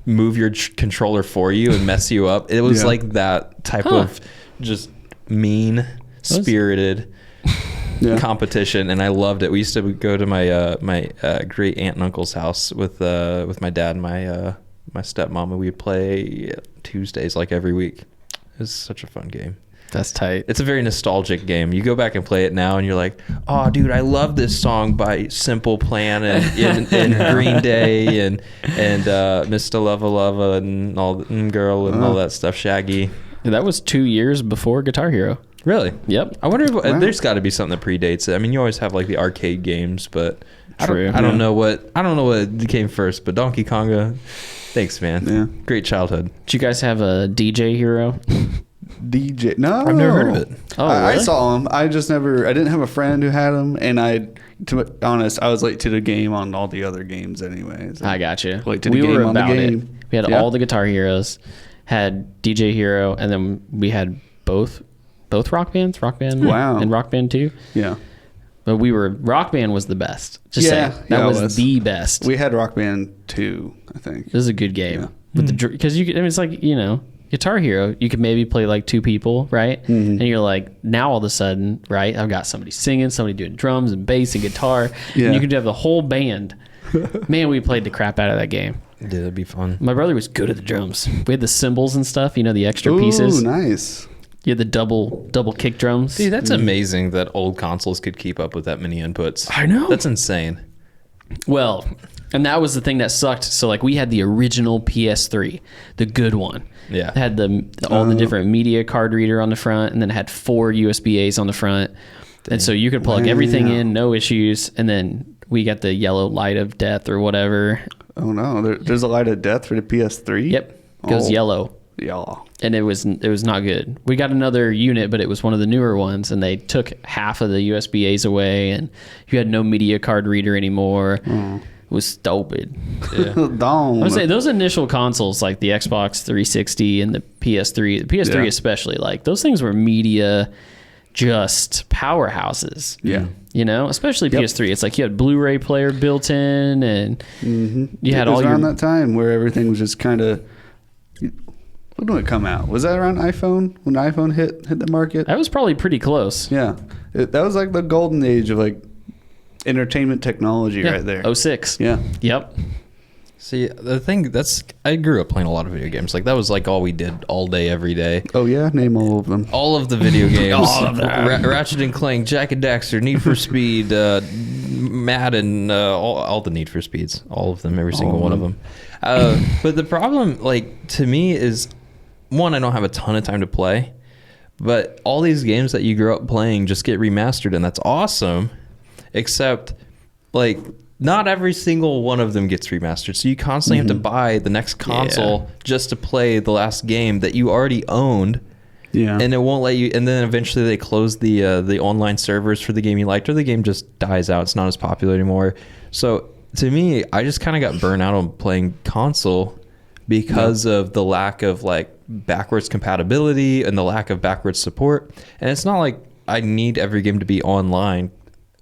[SPEAKER 3] move your controller for you and mess you up. It was like that type of just mean spirited competition, and I loved it. We used to go to my my great aunt and uncle's house with my dad and my stepmom, and we'd play Tuesdays like every week. It was such a fun game.
[SPEAKER 2] That's tight.
[SPEAKER 3] It's a very nostalgic game. You go back and play it now and you're like, oh dude, I love this song by Simple Plan and Green Day and Mr. Lava Lava and all and Girl and all that stuff, Shaggy.
[SPEAKER 2] That was 2 years before Guitar Hero.
[SPEAKER 3] Really?
[SPEAKER 2] Yep.
[SPEAKER 3] I wonder if there's got to be something that predates it. I mean, you always have like the arcade games, but I don't know what came first, but Donkey Konga. Thanks, man.
[SPEAKER 1] Yeah.
[SPEAKER 3] Great childhood.
[SPEAKER 2] Did you guys have a DJ Hero?
[SPEAKER 1] DJ? No,
[SPEAKER 3] I've never heard of it.
[SPEAKER 2] Oh,
[SPEAKER 1] I
[SPEAKER 2] really?
[SPEAKER 1] saw him. I didn't have a friend who had him, and to be honest, I was late to the game on all the other games anyways.
[SPEAKER 2] I got you.
[SPEAKER 1] Late to the game on the game.
[SPEAKER 2] It. We had all the Guitar Heroes, had DJ Hero, and then we had both Rock Bands, Rock Band and Rock Band 2.
[SPEAKER 1] Yeah.
[SPEAKER 2] But Rock Band was the best. Just saying. That was the best.
[SPEAKER 1] We had Rock Band 2, I think.
[SPEAKER 2] This is a good game. Because it's like, Guitar Hero, you could maybe play like 2 people, right? Mm-hmm. And you're like, now all of a sudden, right? I've got somebody singing, somebody doing drums and bass and guitar. Yeah. And you could have the whole band. Man, we played the crap out of that game.
[SPEAKER 3] Dude, that'd be fun.
[SPEAKER 2] My brother was good at the drums. We had the cymbals and stuff, the extra pieces.
[SPEAKER 1] Ooh, nice.
[SPEAKER 2] You had the double kick drums.
[SPEAKER 3] Dude, that's amazing that old consoles could keep up with that many inputs.
[SPEAKER 2] I know.
[SPEAKER 3] That's insane.
[SPEAKER 2] Well, and that was the thing that sucked. So like we had the original PS3, the good one.
[SPEAKER 3] Yeah.
[SPEAKER 2] It had all the different media card reader on the front, and then it had 4 USB-A's on the front. And so you could plug everything in, no issues. And then we got the yellow light of death or whatever.
[SPEAKER 1] Oh no, there's a light of death for the PS3?
[SPEAKER 2] Yep. It goes yellow.
[SPEAKER 1] Yellow.
[SPEAKER 2] And it was not good. We got another unit, but it was one of the newer ones, and they took half of the USB-A's away, and you had no media card reader anymore. It was stupid.
[SPEAKER 3] Yeah.
[SPEAKER 2] I would say those initial consoles, like the Xbox 360 and the PS3, the PS3 especially, like those things were media just powerhouses.
[SPEAKER 1] Yeah.
[SPEAKER 2] Especially PS3. It's like you had Blu-ray player built in, and you had
[SPEAKER 1] it was
[SPEAKER 2] all
[SPEAKER 1] around that time where everything was just kind of. When did it come out? Was that around iPhone? When iPhone hit the market?
[SPEAKER 2] That was probably pretty close.
[SPEAKER 1] Yeah. That was like the golden age of like entertainment technology right there.
[SPEAKER 2] 06.
[SPEAKER 1] Yeah.
[SPEAKER 2] Yep.
[SPEAKER 3] See, the thing I grew up playing a lot of video games. Like that was like all we did all day, every day.
[SPEAKER 1] Oh yeah, name all of them.
[SPEAKER 3] All of the video games.
[SPEAKER 2] All of them.
[SPEAKER 3] Ratchet and Clank, Jack and Daxter, Need for Speed, Madden, all the Need for Speeds. All of them, every single one of them. But the problem, like, to me is, one, I don't have a ton of time to play. But all these games that you grew up playing just get remastered, and that's awesome. Except, like, not every single one of them gets remastered. So you constantly have to buy the next console just to play the last game that you already owned. Yeah. And it won't let you. And then eventually they close the online servers for the game you liked, or the game just dies out. It's not as popular anymore. So to me, I just kind of got burnt out on playing console because of the lack of like backwards compatibility and the lack of backwards support. And it's not like I need every game to be online.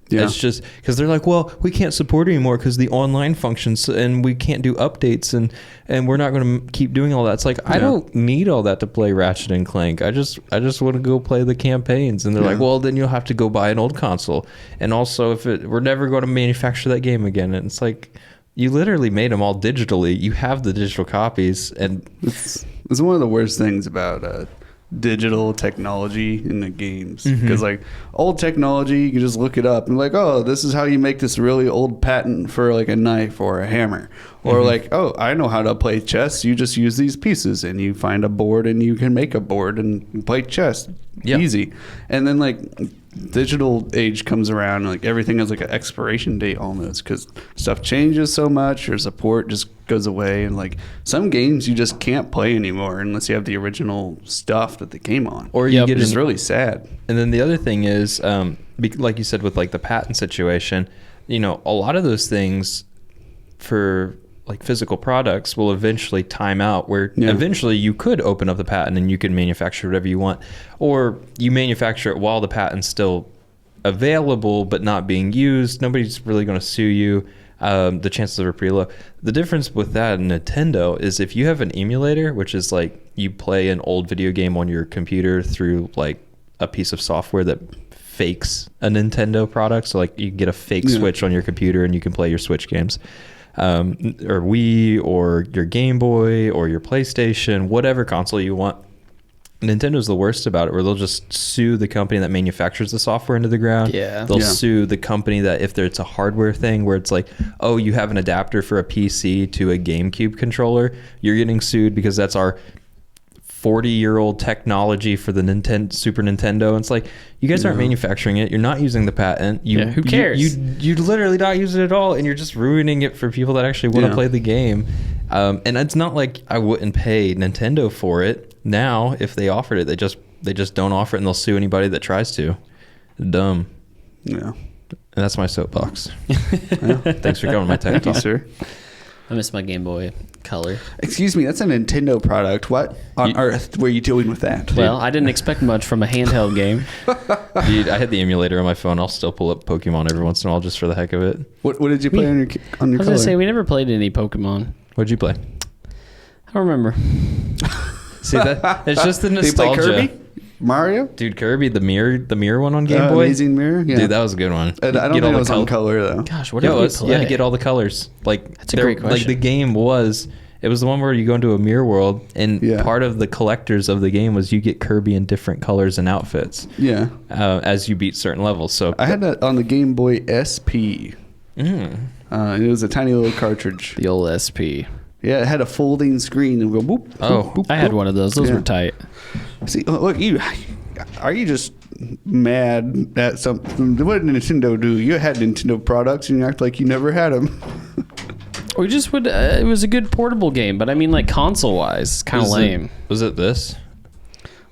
[SPEAKER 3] Yeah. It's just because they're like, well, we can't support it anymore because the online functions and we can't do updates and we're not going to keep doing all that. It's like, I don't need all that to play Ratchet and Clank. I just want to go play the campaigns. And they're like, well, then you'll have to go buy an old console. And also, we're never going to manufacture that game again. And it's like, you literally made them all digitally. You have the digital copies, and
[SPEAKER 1] it's one of the worst things about digital technology in the games, because like old technology, you can just look it up and like, oh, this is how you make this really old patent for like a knife or a hammer, or like, oh, I know how to play chess. You just use these pieces and you find a board and you can make a board and play chess easy. And then like digital age comes around, like everything has like an expiration date almost, because stuff changes so much or support just goes away, and like some games you just can't play anymore unless you have the original stuff that they came on,
[SPEAKER 3] or you get
[SPEAKER 1] it's really sad.
[SPEAKER 3] And then the other thing is, like you said with like the patent situation, you know, a lot of those things for like physical products will eventually time out, where eventually you could open up the patent and you can manufacture whatever you want, or you manufacture it while the patent's still available but not being used. Nobody's really going to sue you. The chances are pretty low. The difference with that and Nintendo is if you have an emulator, which is like you play an old video game on your computer through like a piece of software that fakes a Nintendo product. So like you get a fake Switch on your computer and you can play your Switch games. Or Wii or your Game Boy or your PlayStation, whatever console you want. Nintendo's the worst about it, where they'll just sue the company that manufactures the software into the ground. They'll sue the company that, if it's a hardware thing where it's like, oh, you have an adapter for a PC to a GameCube controller, you're getting sued because that's our 40-year-old technology for the Super Nintendo. And it's like, you guys aren't manufacturing it. You're not using the patent.
[SPEAKER 2] Who cares?
[SPEAKER 3] You literally not use it at all, and you're just ruining it for people that actually want to play the game. And it's not like I wouldn't pay Nintendo for it. Now, if they offered it, they just don't offer it, and they'll sue anybody that tries to. Dumb.
[SPEAKER 1] Yeah.
[SPEAKER 3] And that's my soapbox. Thanks for coming, my tech talk.
[SPEAKER 1] Sir.
[SPEAKER 2] I miss my Game Boy Color.
[SPEAKER 1] Excuse me, that's a Nintendo product. What on earth were you doing with that?
[SPEAKER 2] Well, I didn't expect much from a handheld game.
[SPEAKER 3] Dude, I had the emulator on my phone. I'll still pull up Pokemon every once in a while just for the heck of it.
[SPEAKER 1] What did you play on your
[SPEAKER 2] I was
[SPEAKER 1] Color?
[SPEAKER 2] gonna say we never played any Pokemon.
[SPEAKER 3] What'd you play?
[SPEAKER 2] I don't remember.
[SPEAKER 3] See that? It's just the
[SPEAKER 1] Did you play
[SPEAKER 3] nostalgia.
[SPEAKER 1] Kirby? Mario?
[SPEAKER 3] Dude, Kirby, the mirror one on Game Boy.
[SPEAKER 1] Amazing Mirror? Yeah.
[SPEAKER 3] Dude, that was a good one.
[SPEAKER 1] I don't think it was on Color though.
[SPEAKER 2] Gosh, what did we play?
[SPEAKER 3] You had to get all the colors. Like,
[SPEAKER 2] that's a great question.
[SPEAKER 3] Like the game was the one where you go into a mirror world, and part of the collectors of the game was you get Kirby in different colors and outfits.
[SPEAKER 1] Yeah.
[SPEAKER 3] As you beat certain levels. So
[SPEAKER 1] I had that on the Game Boy SP. It was a tiny little cartridge.
[SPEAKER 2] The old SP.
[SPEAKER 1] Yeah, it had a folding screen and go boop.
[SPEAKER 3] Oh,
[SPEAKER 1] boop,
[SPEAKER 2] I had
[SPEAKER 1] boop.
[SPEAKER 2] one of those. Those were tight.
[SPEAKER 1] See, look, are you just mad at something? What did Nintendo do? You had Nintendo products and you act like you never had them.
[SPEAKER 2] We just would. It was a good portable game, but I mean, like console wise, kind of lame.
[SPEAKER 3] Was it this?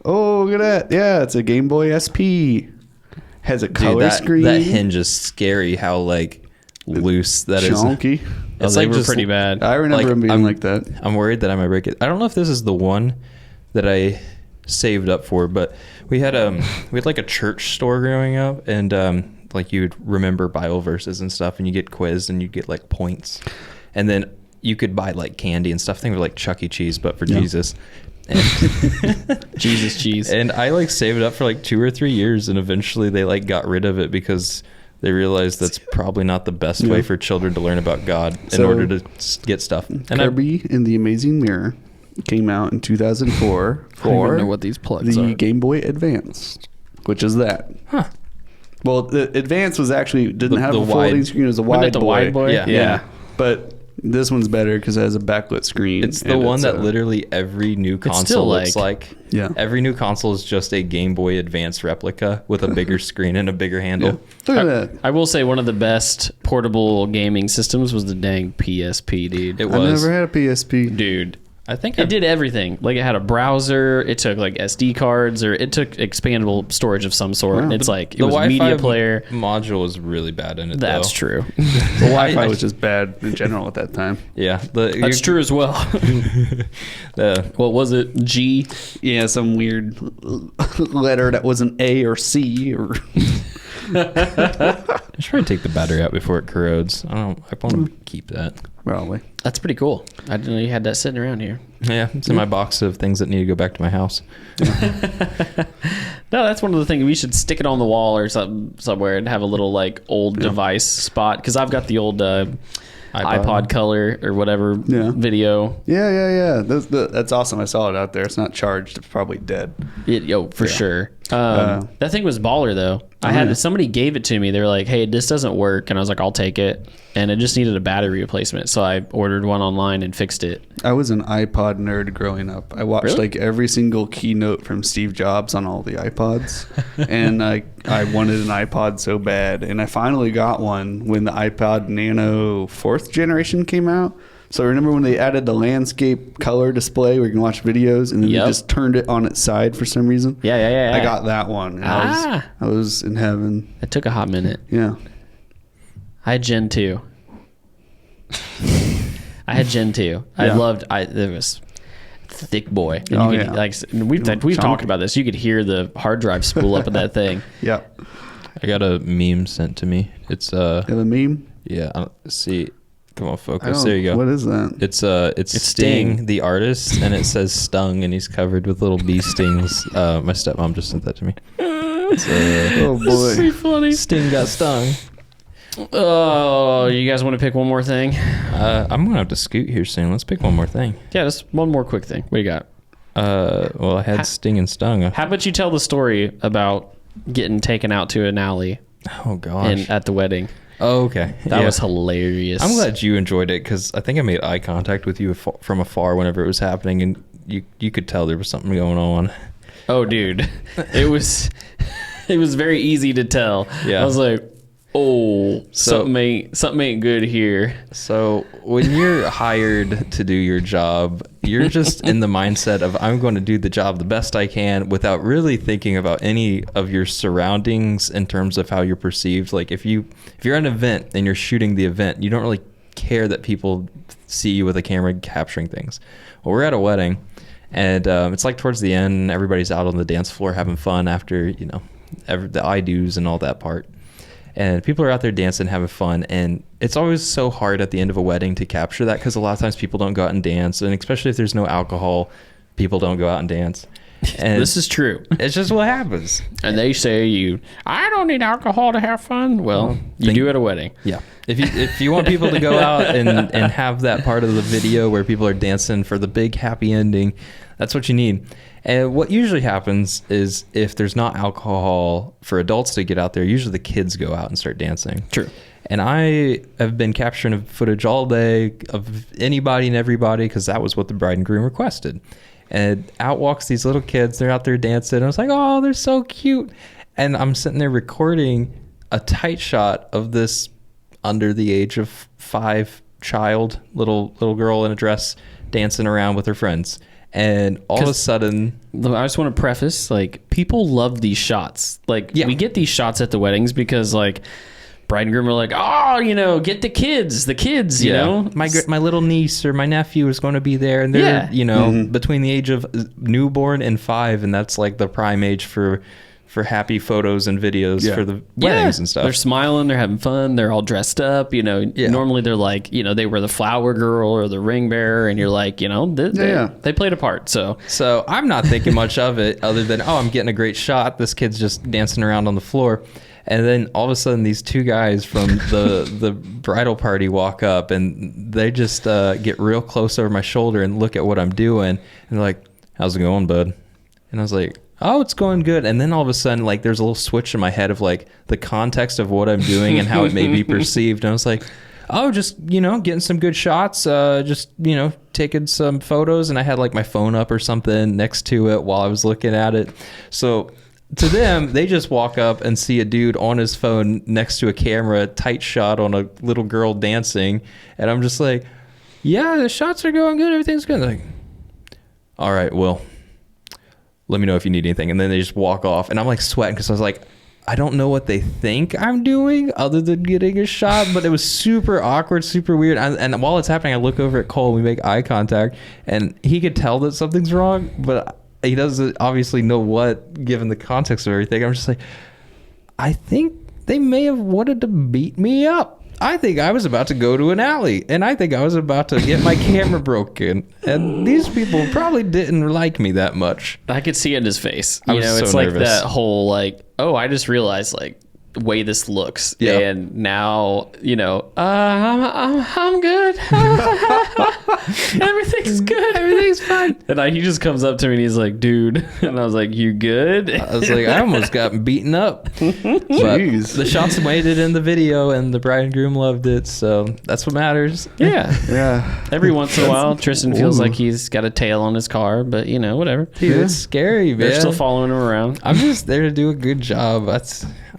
[SPEAKER 1] Oh, look at that! Yeah, it's a Game Boy SP. Has a color screen.
[SPEAKER 3] That hinge is scary. How like loose that is.
[SPEAKER 1] Chunky.
[SPEAKER 2] It's like pretty bad.
[SPEAKER 1] I remember them being like that.
[SPEAKER 3] I'm worried that I might break it. I don't know if this is the one that I saved up for, but we had like a church store growing up, and like you'd remember Bible verses and stuff, and you get quizzed and you get like points, and then you could buy like candy and stuff. I think they were like Chuck E. Cheese, but for Jesus. And
[SPEAKER 2] Jesus cheese.
[SPEAKER 3] And I like saved it up for like 2 or 3 years, and eventually they like got rid of it because they realized that's probably not the best way for children to learn about God in order to get stuff. And
[SPEAKER 1] Kirby and the Amazing Mirror came out in 2004
[SPEAKER 2] I don't even
[SPEAKER 1] for
[SPEAKER 2] know what these plugs
[SPEAKER 1] the
[SPEAKER 2] are.
[SPEAKER 1] Game Boy Advance, which is that. Huh. Well, the Advance was actually didn't have a folding screen. It was a wide boy.
[SPEAKER 2] Wide boy?
[SPEAKER 3] Yeah.
[SPEAKER 1] But this one's better because it has a backlit screen.
[SPEAKER 3] It's the one that literally every new console looks like.
[SPEAKER 1] Yeah.
[SPEAKER 3] Every new console is just a Game Boy Advance replica with a bigger screen and a bigger handle.
[SPEAKER 1] Look at that.
[SPEAKER 2] I will say one of the best portable gaming systems was the dang PSP, dude.
[SPEAKER 3] It
[SPEAKER 1] I
[SPEAKER 3] was.
[SPEAKER 1] never had a PSP.
[SPEAKER 2] Dude,
[SPEAKER 3] I think
[SPEAKER 2] It did everything. Like it had a browser. It took like SD cards, or it took expandable storage of some sort.
[SPEAKER 1] Wow.
[SPEAKER 2] It's like it
[SPEAKER 3] the
[SPEAKER 2] was a
[SPEAKER 3] Wi-Fi
[SPEAKER 2] media player.
[SPEAKER 3] module was really bad in it.
[SPEAKER 2] That's
[SPEAKER 3] though.
[SPEAKER 2] true.
[SPEAKER 1] The Wi-Fi was just bad in general at that time.
[SPEAKER 3] Yeah,
[SPEAKER 2] That's true as well. What was it? G.
[SPEAKER 1] Yeah, some weird letter that was an A or C or.
[SPEAKER 3] I should probably take the battery out before it corrodes. I want to keep that.
[SPEAKER 1] Probably.
[SPEAKER 2] That's pretty cool. I didn't know you had that sitting around here.
[SPEAKER 3] Yeah, it's in my box of things that need to go back to my house.
[SPEAKER 2] No, that's one of the things. We should stick it on the wall or somewhere and have a little like old device spot. Because I've got the old iPod Color or whatever video.
[SPEAKER 1] Yeah. That's awesome. I saw it out there. It's not charged. It's probably dead.
[SPEAKER 2] For sure. That thing was baller though. Somebody gave it to me. They were like, "Hey, this doesn't work," and I was like, "I'll take it." And it just needed a battery replacement, so I ordered one online and fixed it.
[SPEAKER 1] I was an iPod nerd growing up. I watched like every single keynote from Steve Jobs on all the iPods, and I wanted an iPod so bad, and I finally got one when the iPod Nano 4th generation came out. So remember when they added the landscape color display where you can watch videos, and then they just turned it on its side for some reason?
[SPEAKER 2] Yeah.
[SPEAKER 1] I got that one. And I was in heaven.
[SPEAKER 2] It took a hot minute.
[SPEAKER 1] Yeah.
[SPEAKER 2] I had Gen 2. I had Gen 2. It was thick boy. And like we've talked about this. You could hear the hard drive spool up in that thing.
[SPEAKER 1] Yeah.
[SPEAKER 3] I got a meme sent to me. It's
[SPEAKER 1] You have a meme?
[SPEAKER 3] Yeah. See. Come on, focus. There you go.
[SPEAKER 1] What is that?
[SPEAKER 3] It's Sting, the artist, and it says stung, and he's covered with little bee stings. My stepmom just sent that to me.
[SPEAKER 1] Oh boy.
[SPEAKER 2] Pretty funny.
[SPEAKER 3] Sting got stung.
[SPEAKER 2] Oh, you guys want to pick one more thing?
[SPEAKER 3] I'm gonna have to scoot here soon. Let's pick one more thing.
[SPEAKER 2] Yeah, just one more quick thing. What do you got?
[SPEAKER 3] Well, I had Sting and stung.
[SPEAKER 2] How about you tell the story about getting taken out to an alley
[SPEAKER 3] Oh gosh.
[SPEAKER 2] at the wedding?
[SPEAKER 3] Oh, okay.
[SPEAKER 2] That was hilarious.
[SPEAKER 3] I'm glad you enjoyed it because I think I made eye contact with you from afar whenever it was happening, and you could tell there was something going on.
[SPEAKER 2] Oh, dude, it was very easy to tell.
[SPEAKER 3] Yeah.
[SPEAKER 2] I was like, oh, something ain't good here.
[SPEAKER 3] So when you're hired to do your job, you're just in the mindset of I'm going to do the job the best I can without really thinking about any of your surroundings in terms of how you're perceived. Like if you're at an event and you're shooting the event, you don't really care that people see you with a camera capturing things. Well, we're at a wedding, and it's like towards the end, everybody's out on the dance floor having fun after the I-dos and all that part. And people are out there dancing, having fun. And it's always so hard at the end of a wedding to capture that because a lot of times people don't go out and dance. And especially if there's no alcohol, people don't go out and dance. And
[SPEAKER 2] This is true.
[SPEAKER 3] it's just what happens.
[SPEAKER 2] And they say I don't need alcohol to have fun. Well, you do at a wedding.
[SPEAKER 3] Yeah. If you want people to go out and have that part of the video where people are dancing for the big happy ending, that's what you need. And what usually happens is if there's not alcohol for adults to get out there, usually the kids go out and start dancing.
[SPEAKER 2] True.
[SPEAKER 3] And I have been capturing footage all day of anybody and everybody because that was what the bride and groom requested. And out walks these little kids. They're out there dancing. I was like, oh, they're so cute. And I'm sitting there recording a tight shot of this under the age of 5 child, little girl in a dress dancing around with her friends. And all of a sudden,
[SPEAKER 2] I just want to preface, like, people love these shots. Like, we get these shots at the weddings because, like, bride and groom are like, oh, get the kids, you know?
[SPEAKER 3] My little niece or my nephew is going to be there. And they're, between the age of newborn and 5. And that's, like, the prime age for happy photos and videos for the weddings and stuff.
[SPEAKER 2] They're smiling, they're having fun, they're all dressed up, Normally they're like, they were the flower girl or the ring bearer, and you're like, they played a part. So
[SPEAKER 3] I'm not thinking much of it other than, I'm getting a great shot. This kid's just dancing around on the floor. And then all of a sudden these 2 guys from the bridal party walk up, and they just get real close over my shoulder and look at what I'm doing. And they're like, how's it going, bud? And I was like, oh, it's going good. And then all of a sudden, like, there's a little switch in my head of, like, the context of what I'm doing and how it may be perceived. And I was like, oh, just, getting some good shots, taking some photos. And I had, like, my phone up or something next to it while I was looking at it. So to them, they just walk up and see a dude on his phone next to a camera, tight shot on a little girl dancing. And I'm just like, yeah, the shots are going good. Everything's good. They're like, all right, well, let me know if you need anything. And then they just walk off. And I'm like sweating because I was like, I don't know what they think I'm doing other than getting a shot, but it was super awkward, super weird. And while it's happening, I look over at Cole, we make eye contact, and he could tell that something's wrong, but he doesn't obviously know what, given the context of everything. I'm just like, I think they may have wanted to beat me up. I think I was about to go to an alley, and I think I was about to get my camera broken, and these people probably didn't like me that much.
[SPEAKER 2] I could see it in his face.
[SPEAKER 3] I was so
[SPEAKER 2] it's
[SPEAKER 3] nervous.
[SPEAKER 2] like that whole like, oh, I just realized like the way this looks,
[SPEAKER 3] Yeah.
[SPEAKER 2] and now I'm good. Everything's good. Everything's fine. And he just comes up to me and he's like, dude, and I was like, you good?
[SPEAKER 3] I was like, I almost got beaten up. But
[SPEAKER 1] Jeez.
[SPEAKER 3] the shots made it in the video, and the bride and groom loved it, so that's what matters.
[SPEAKER 2] Yeah.
[SPEAKER 1] Yeah.
[SPEAKER 2] Every once in a while, Tristan feels like he's got a tail on his car, but whatever.
[SPEAKER 3] Dude, it's scary, man.
[SPEAKER 2] They're still following him around.
[SPEAKER 3] I'm just there to do a good job.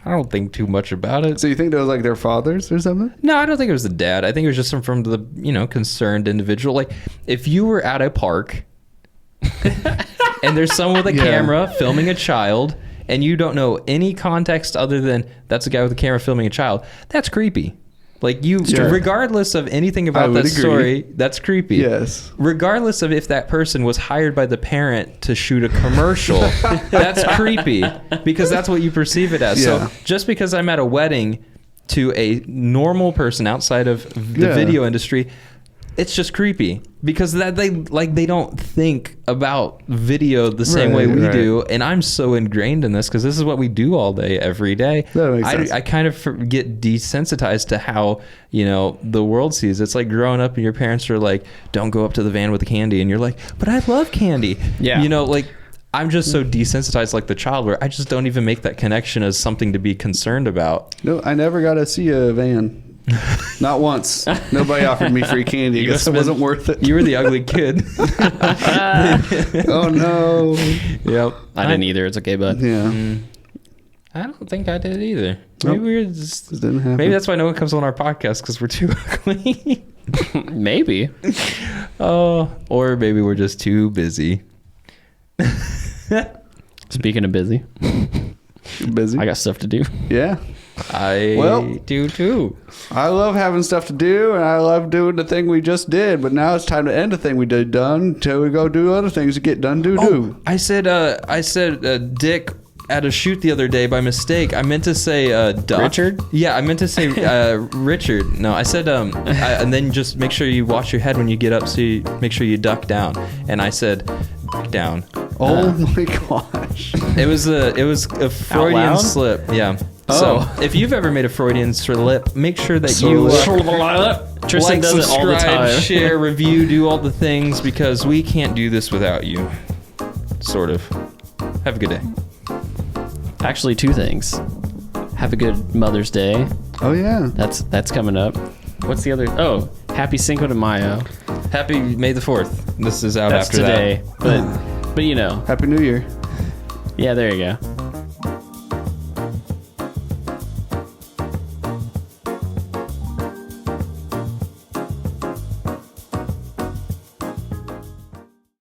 [SPEAKER 3] I don't think too much about it.
[SPEAKER 1] So you think that was like their fathers or something?
[SPEAKER 3] No, I don't think it was the dad. I think it was just from the, concerned individual. Like, if you were at a park and there's someone with a camera filming a child and you don't know any context other than that's a guy with a camera filming a child, that's creepy. Like, regardless of anything about that story, that's creepy.
[SPEAKER 1] Yes.
[SPEAKER 3] Regardless of if that person was hired by the parent to shoot a commercial, that's creepy because that's what you perceive it as.
[SPEAKER 1] Yeah.
[SPEAKER 3] So just because I'm at a wedding to a normal person outside of the video industry, it's just creepy because they don't think about video the same way we do, and I'm so ingrained in this because this is what we do all day, every day.
[SPEAKER 1] That makes sense.
[SPEAKER 3] I kind of get desensitized to how the world sees. It's like growing up and your parents are like, "Don't go up to the van with the candy," and you're like, "But I love candy."
[SPEAKER 2] Yeah,
[SPEAKER 3] I'm just so desensitized like the child where I just don't even make that connection as something to be concerned about.
[SPEAKER 1] No, I never got to see a van. Not once. Nobody offered me free candy because it wasn't worth it.
[SPEAKER 3] You were the ugly kid.
[SPEAKER 1] Oh no.
[SPEAKER 3] Yep.
[SPEAKER 2] I didn't either. It's okay, bud.
[SPEAKER 1] Yeah.
[SPEAKER 3] I don't think I did either.
[SPEAKER 1] Nope.
[SPEAKER 3] Maybe we were just.
[SPEAKER 1] It didn't happen.
[SPEAKER 3] Maybe that's why no one comes on our podcast because we're too ugly.
[SPEAKER 2] Maybe.
[SPEAKER 3] Oh, or maybe we're just too busy.
[SPEAKER 2] Speaking of busy,
[SPEAKER 1] Busy.
[SPEAKER 2] I got stuff to do.
[SPEAKER 1] Yeah.
[SPEAKER 3] I do too.
[SPEAKER 1] I love having stuff to do, and I love doing the thing we just did. But now it's time to end the thing we did done till we go do other things to get done.
[SPEAKER 3] I said Dick at a shoot the other day by mistake. I meant to say Duck.
[SPEAKER 2] Richard?
[SPEAKER 3] Yeah, I meant to say Richard. No, I said and then just make sure you watch your head when you get up, so you make sure you duck down. And I said duck down.
[SPEAKER 1] Oh my gosh.
[SPEAKER 3] It was a Freudian
[SPEAKER 2] loud?
[SPEAKER 3] slip. Yeah.
[SPEAKER 2] Oh.
[SPEAKER 3] So if you've ever made a Freudian slip, make sure that
[SPEAKER 2] Tristan
[SPEAKER 3] like,
[SPEAKER 2] does it all the
[SPEAKER 3] subscribe,
[SPEAKER 2] time.
[SPEAKER 3] share, review, do all the things because we can't do this without you. Sort of. Have a good day.
[SPEAKER 2] Actually, two things. Have a good Mother's Day.
[SPEAKER 1] Oh yeah.
[SPEAKER 2] That's coming up. What's the other? Oh, Happy Cinco de Mayo.
[SPEAKER 3] Happy May the 4th. This is out
[SPEAKER 2] That's
[SPEAKER 3] after
[SPEAKER 2] today.
[SPEAKER 3] that.
[SPEAKER 2] But
[SPEAKER 1] Happy New Year.
[SPEAKER 2] yeah, there you go.